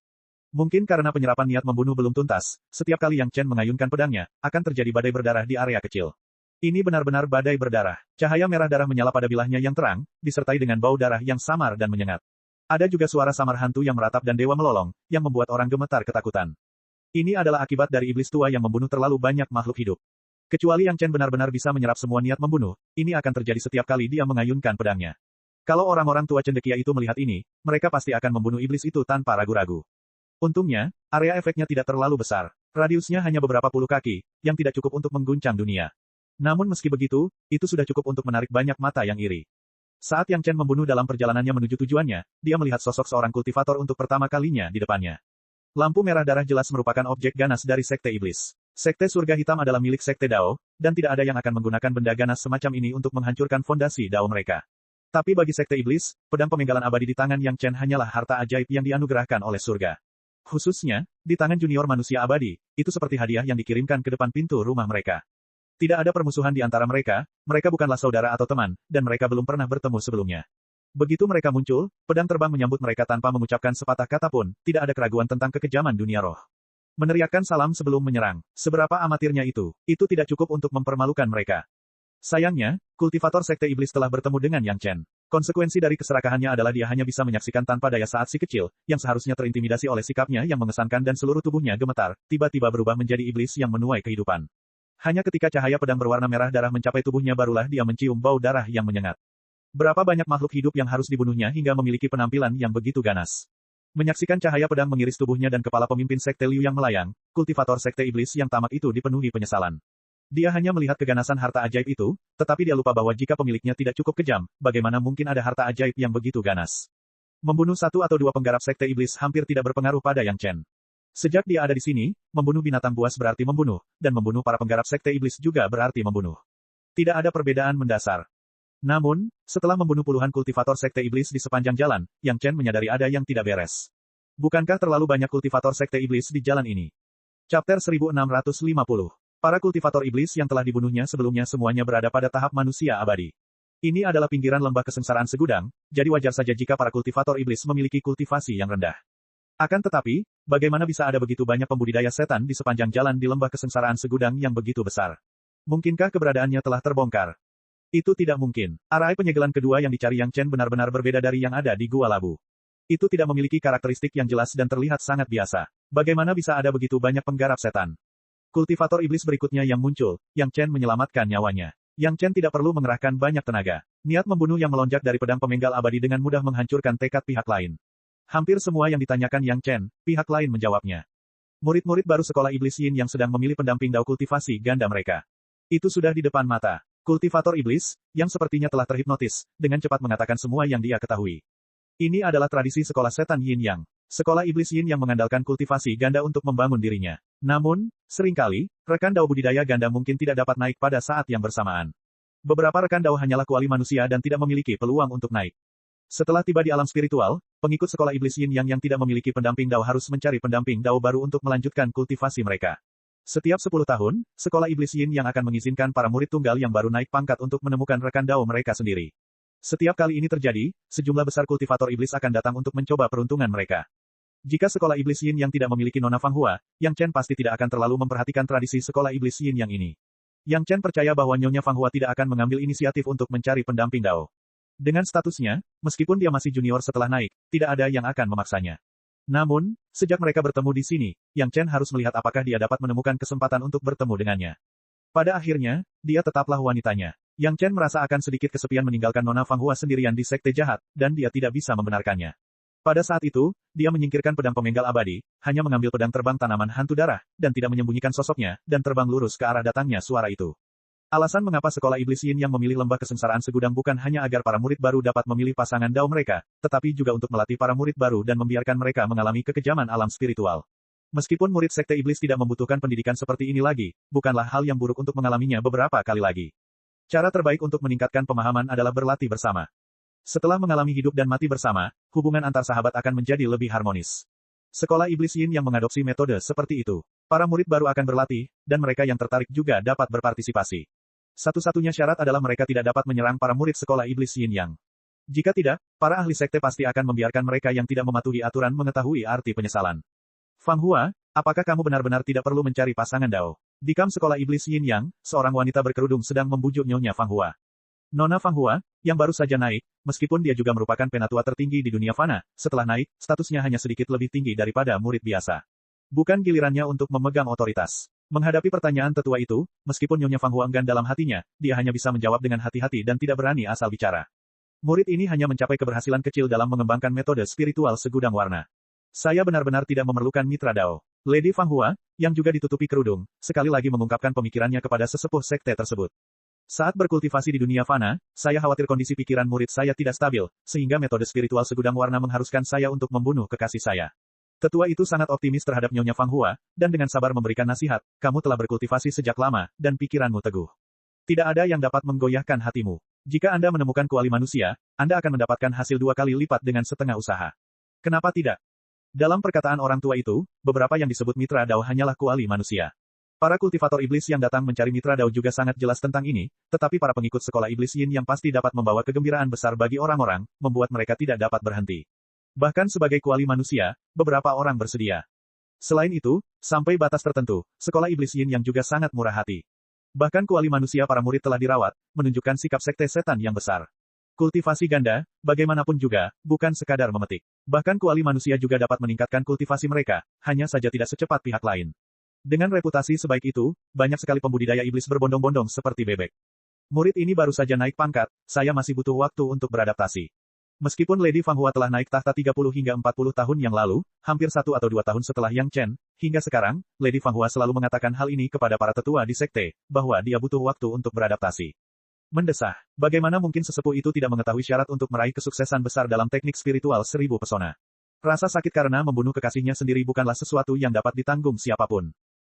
Mungkin karena penyerapan niat membunuh belum tuntas, setiap kali Yang Chen mengayunkan pedangnya, akan terjadi badai berdarah di area kecil. Ini benar-benar badai berdarah. Cahaya merah darah menyala pada bilahnya yang terang, disertai dengan bau darah yang samar dan menyengat. Ada juga suara samar hantu yang meratap dan dewa melolong, yang membuat orang gemetar ketakutan. Ini adalah akibat dari iblis tua yang membunuh terlalu banyak makhluk hidup. Kecuali Yang Chen benar-benar bisa menyerap semua niat membunuh, ini akan terjadi setiap kali dia mengayunkan pedangnya. Kalau orang-orang tua cendekia itu melihat ini, mereka pasti akan membunuh iblis itu tanpa ragu-ragu. Untungnya, area efeknya tidak terlalu besar. Radiusnya hanya beberapa puluh kaki, yang tidak cukup untuk mengguncang dunia. Namun meski begitu, itu sudah cukup untuk menarik banyak mata yang iri. Saat Yang Chen membunuh dalam perjalanannya menuju tujuannya, dia melihat sosok seorang kultivator untuk pertama kalinya di depannya. Lampu merah darah jelas merupakan objek ganas dari Sekte Iblis. Sekte Surga Hitam adalah milik Sekte Dao, dan tidak ada yang akan menggunakan benda ganas semacam ini untuk menghancurkan fondasi Dao mereka. Tapi bagi Sekte Iblis, pedang pemenggalan abadi di tangan Yang Chen hanyalah harta ajaib yang dianugerahkan oleh surga. Khususnya, di tangan junior manusia abadi, itu seperti hadiah yang dikirimkan ke depan pintu rumah mereka. Tidak ada permusuhan di antara mereka bukanlah saudara atau teman, dan mereka belum pernah bertemu sebelumnya. Begitu mereka muncul, pedang terbang menyambut mereka tanpa mengucapkan sepatah kata pun, tidak ada keraguan tentang kekejaman dunia roh. Meneriakkan salam sebelum menyerang. Seberapa amatirnya itu tidak cukup untuk mempermalukan mereka. Sayangnya, kultivator Sekte Iblis telah bertemu dengan Yang Chen. Konsekuensi dari keserakahannya adalah dia hanya bisa menyaksikan tanpa daya saat si kecil, yang seharusnya terintimidasi oleh sikapnya yang mengesankan dan seluruh tubuhnya gemetar, tiba-tiba berubah menjadi iblis yang menuai kehidupan. Hanya ketika cahaya pedang berwarna merah darah mencapai tubuhnya barulah dia mencium bau darah yang menyengat. Berapa banyak makhluk hidup yang harus dibunuhnya hingga memiliki penampilan yang begitu ganas. Menyaksikan cahaya pedang mengiris tubuhnya dan kepala pemimpin Sekte Liu yang melayang, kultivator Sekte Iblis yang tamak itu dipenuhi penyesalan. Dia hanya melihat keganasan harta ajaib itu, tetapi dia lupa bahwa jika pemiliknya tidak cukup kejam, bagaimana mungkin ada harta ajaib yang begitu ganas. Membunuh satu atau dua penggarap Sekte Iblis hampir tidak berpengaruh pada Yang Chen. Sejak dia ada di sini, membunuh binatang buas berarti membunuh, dan membunuh para penggarap Sekte Iblis juga berarti membunuh. Tidak ada perbedaan mendasar. Namun, setelah membunuh puluhan kultivator Sekte Iblis di sepanjang jalan, Yang Chen menyadari ada yang tidak beres. Bukankah terlalu banyak kultivator Sekte Iblis di jalan ini? Chapter 1650. Para kultivator iblis yang telah dibunuhnya sebelumnya semuanya berada pada tahap manusia abadi. Ini adalah pinggiran lembah kesengsaraan segudang, jadi wajar saja jika para kultivator iblis memiliki kultivasi yang rendah. Akan tetapi, bagaimana bisa ada begitu banyak pembudidaya setan di sepanjang jalan di lembah kesengsaraan segudang yang begitu besar? Mungkinkah keberadaannya telah terbongkar? Itu tidak mungkin. Arai penyegelan kedua yang dicari Yang Chen benar-benar berbeda dari yang ada di Gua Labu. Itu tidak memiliki karakteristik yang jelas dan terlihat sangat biasa. Bagaimana bisa ada begitu banyak penggarap setan? Kultivator iblis berikutnya yang muncul, Yang Chen menyelamatkan nyawanya. Yang Chen tidak perlu mengerahkan banyak tenaga. Niat membunuh yang melonjak dari pedang pemenggal abadi dengan mudah menghancurkan tekad pihak lain. Hampir semua yang ditanyakan Yang Chen, pihak lain menjawabnya. Murid-murid baru sekolah iblis Yin yang sedang memilih pendamping dao kultivasi ganda mereka. Itu sudah di depan mata. Kultivator iblis, yang sepertinya telah terhipnotis, dengan cepat mengatakan semua yang dia ketahui. Ini adalah tradisi sekolah setan Yin Yang. Sekolah iblis Yin yang mengandalkan kultivasi ganda untuk membangun dirinya. Namun, seringkali, rekan dao budidaya ganda mungkin tidak dapat naik pada saat yang bersamaan. Beberapa rekan dao hanyalah kuali manusia dan tidak memiliki peluang untuk naik. Setelah tiba di alam spiritual, pengikut sekolah iblis Yin yang tidak memiliki pendamping dao harus mencari pendamping dao baru untuk melanjutkan kultivasi mereka. Setiap 10 tahun, sekolah iblis Yin yang akan mengizinkan para murid tunggal yang baru naik pangkat untuk menemukan rekan dao mereka sendiri. Setiap kali ini terjadi, sejumlah besar kultivator iblis akan datang untuk mencoba peruntungan mereka. Jika sekolah iblis Yin yang tidak memiliki Nona Fanghua, Yang Chen pasti tidak akan terlalu memperhatikan tradisi sekolah iblis Yin yang ini. Yang Chen percaya bahwa Nyonya Fanghua tidak akan mengambil inisiatif untuk mencari pendamping dao. Dengan statusnya, meskipun dia masih junior setelah naik, tidak ada yang akan memaksanya. Namun, sejak mereka bertemu di sini, Yang Chen harus melihat apakah dia dapat menemukan kesempatan untuk bertemu dengannya. Pada akhirnya, dia tetaplah wanitanya. Yang Chen merasa akan sedikit kesepian meninggalkan Nona Fanghua sendirian di sekte jahat, dan dia tidak bisa membenarkannya. Pada saat itu, dia menyingkirkan pedang pemenggal abadi, hanya mengambil pedang terbang tanaman hantu darah, dan tidak menyembunyikan sosoknya, dan terbang lurus ke arah datangnya suara itu. Alasan mengapa sekolah iblis Yin yang memilih lembah kesengsaraan segudang bukan hanya agar para murid baru dapat memilih pasangan dao mereka, tetapi juga untuk melatih para murid baru dan membiarkan mereka mengalami kekejaman alam spiritual. Meskipun murid sekte iblis tidak membutuhkan pendidikan seperti ini lagi, bukanlah hal yang buruk untuk mengalaminya beberapa kali lagi. Cara terbaik untuk meningkatkan pemahaman adalah berlatih bersama. Setelah mengalami hidup dan mati bersama, hubungan antar sahabat akan menjadi lebih harmonis. Sekolah Iblis Yin yang mengadopsi metode seperti itu. Para murid baru akan berlatih, dan mereka yang tertarik juga dapat berpartisipasi. Satu-satunya syarat adalah mereka tidak dapat menyerang para murid sekolah Iblis Yin Yang. Jika tidak, para ahli sekte pasti akan membiarkan mereka yang tidak mematuhi aturan mengetahui arti penyesalan. Fang Hua, apakah kamu benar-benar tidak perlu mencari pasangan Dao? Di kamp sekolah Iblis Yin Yang, seorang wanita berkerudung sedang membujuk Nyonya Fang Hua. Nona Fang Hua, yang baru saja naik, meskipun dia juga merupakan penatua tertinggi di dunia fana, setelah naik, statusnya hanya sedikit lebih tinggi daripada murid biasa. Bukan gilirannya untuk memegang otoritas. Menghadapi pertanyaan tetua itu, meskipun Nyonya Fang Hua enggan dalam hatinya, dia hanya bisa menjawab dengan hati-hati dan tidak berani asal bicara. Murid ini hanya mencapai keberhasilan kecil dalam mengembangkan metode spiritual segudang warna. Saya benar-benar tidak memerlukan mitra Dao. Lady Fang Hua, yang juga ditutupi kerudung, sekali lagi mengungkapkan pemikirannya kepada sesepuh sekte tersebut. Saat berkultivasi di dunia fana, saya khawatir kondisi pikiran murid saya tidak stabil, sehingga metode spiritual segudang warna mengharuskan saya untuk membunuh kekasih saya. Tetua itu sangat optimis terhadap Nyonya Fang Hua, dan dengan sabar memberikan nasihat, kamu telah berkultivasi sejak lama, dan pikiranmu teguh. Tidak ada yang dapat menggoyahkan hatimu. Jika Anda menemukan kuali manusia, Anda akan mendapatkan hasil 2 kali lipat dengan setengah usaha. Kenapa tidak? Dalam perkataan orang tua itu, beberapa yang disebut mitra Dao hanyalah kuali manusia. Para kultivator iblis yang datang mencari mitra Dao juga sangat jelas tentang ini, tetapi para pengikut sekolah iblis Yin yang pasti dapat membawa kegembiraan besar bagi orang-orang, membuat mereka tidak dapat berhenti. Bahkan sebagai kuali manusia, beberapa orang bersedia. Selain itu, sampai batas tertentu, sekolah iblis Yin yang juga sangat murah hati. Bahkan kuali manusia para murid telah dirawat, menunjukkan sikap sekte setan yang besar. Kultivasi ganda, bagaimanapun juga, bukan sekadar memetik. Bahkan kuali manusia juga dapat meningkatkan kultivasi mereka, hanya saja tidak secepat pihak lain. Dengan reputasi sebaik itu, banyak sekali pembudidaya iblis berbondong-bondong seperti bebek. Murid ini baru saja naik pangkat, saya masih butuh waktu untuk beradaptasi. Meskipun Lady Fang Hua telah naik tahta 30 hingga 40 tahun yang lalu, hampir 1 atau 2 tahun setelah Yang Chen, hingga sekarang, Lady Fang Hua selalu mengatakan hal ini kepada para tetua di sekte, bahwa dia butuh waktu untuk beradaptasi. Mendesah, bagaimana mungkin sesepuh itu tidak mengetahui syarat untuk meraih kesuksesan besar dalam teknik spiritual 1000 pesona. Rasa sakit karena membunuh kekasihnya sendiri bukanlah sesuatu yang dapat ditanggung siapapun.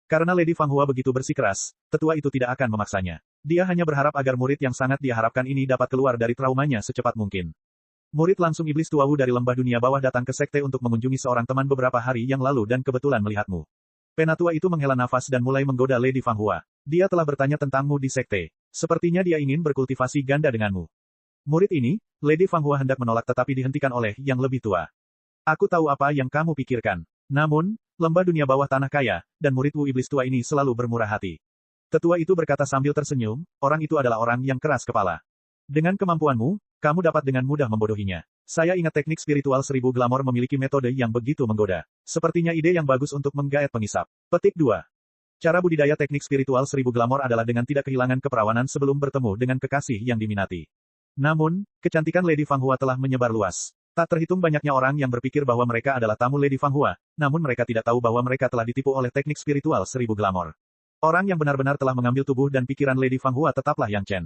Karena Lady Fang Hua begitu bersikeras, tetua itu tidak akan memaksanya. Dia hanya berharap agar murid yang sangat diharapkan ini dapat keluar dari traumanya secepat mungkin. Murid langsung iblis tua Wu dari lembah dunia bawah datang ke sekte untuk mengunjungi seorang teman beberapa hari yang lalu dan kebetulan melihatmu. Penatua itu menghela nafas dan mulai menggoda Lady Fang Hua. Dia telah bertanya tentangmu di sekte. Sepertinya dia ingin berkultivasi ganda denganmu. Murid ini, Lady Fang Hua hendak menolak tetapi dihentikan oleh yang lebih tua. Aku tahu apa yang kamu pikirkan. Namun, lembah dunia bawah tanah kaya, dan murid Wu iblis tua ini selalu bermurah hati. Tetua itu berkata sambil tersenyum, orang itu adalah orang yang keras kepala. Dengan kemampuanmu, kamu dapat dengan mudah membodohinya. Saya ingat teknik spiritual 1000 glamor memiliki metode yang begitu menggoda. Sepertinya ide yang bagus untuk menggaet pengisap. Petik 2. Cara budidaya teknik spiritual 1000 glamor adalah dengan tidak kehilangan keperawanan sebelum bertemu dengan kekasih yang diminati. Namun, kecantikan Lady Fang Hua telah menyebar luas. Tak terhitung banyaknya orang yang berpikir bahwa mereka adalah tamu Lady Fang Hua, namun mereka tidak tahu bahwa mereka telah ditipu oleh teknik spiritual 1000 glamor. Orang yang benar-benar telah mengambil tubuh dan pikiran Lady Fang Hua tetaplah Yang Chen.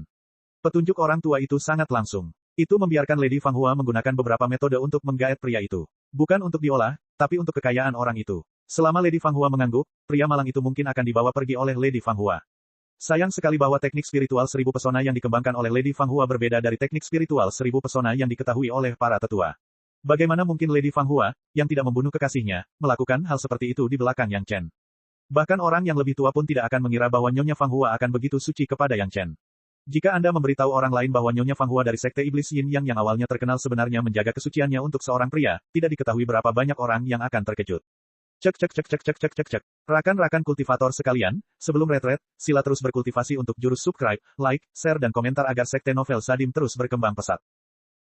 Petunjuk orang tua itu sangat langsung. Itu membiarkan Lady Fang Hua menggunakan beberapa metode untuk menggaet pria itu. Bukan untuk diolah, tapi untuk kekayaan orang itu. Selama Lady Fang Hua mengangguk, pria malang itu mungkin akan dibawa pergi oleh Lady Fang Hua. Sayang sekali bahwa teknik spiritual 1000 pesona yang dikembangkan oleh Lady Fang Hua berbeda dari teknik spiritual 1000 pesona yang diketahui oleh para tetua. Bagaimana mungkin Lady Fang Hua, yang tidak membunuh kekasihnya, melakukan hal seperti itu di belakang Yang Chen? Bahkan orang yang lebih tua pun tidak akan mengira bahwa Nyonya Fang Hua akan begitu suci kepada Yang Chen. Jika Anda memberitahu orang lain bahwa Nyonya Fang Hua dari sekte iblis Yin yang awalnya terkenal sebenarnya menjaga kesuciannya untuk seorang pria, tidak diketahui berapa banyak orang yang akan terkejut. Cek. Rakan-rakan kultivator sekalian, sebelum retret, sila terus berkultivasi untuk jurus subscribe, like, share dan komentar agar sekte novel Sadim terus berkembang pesat.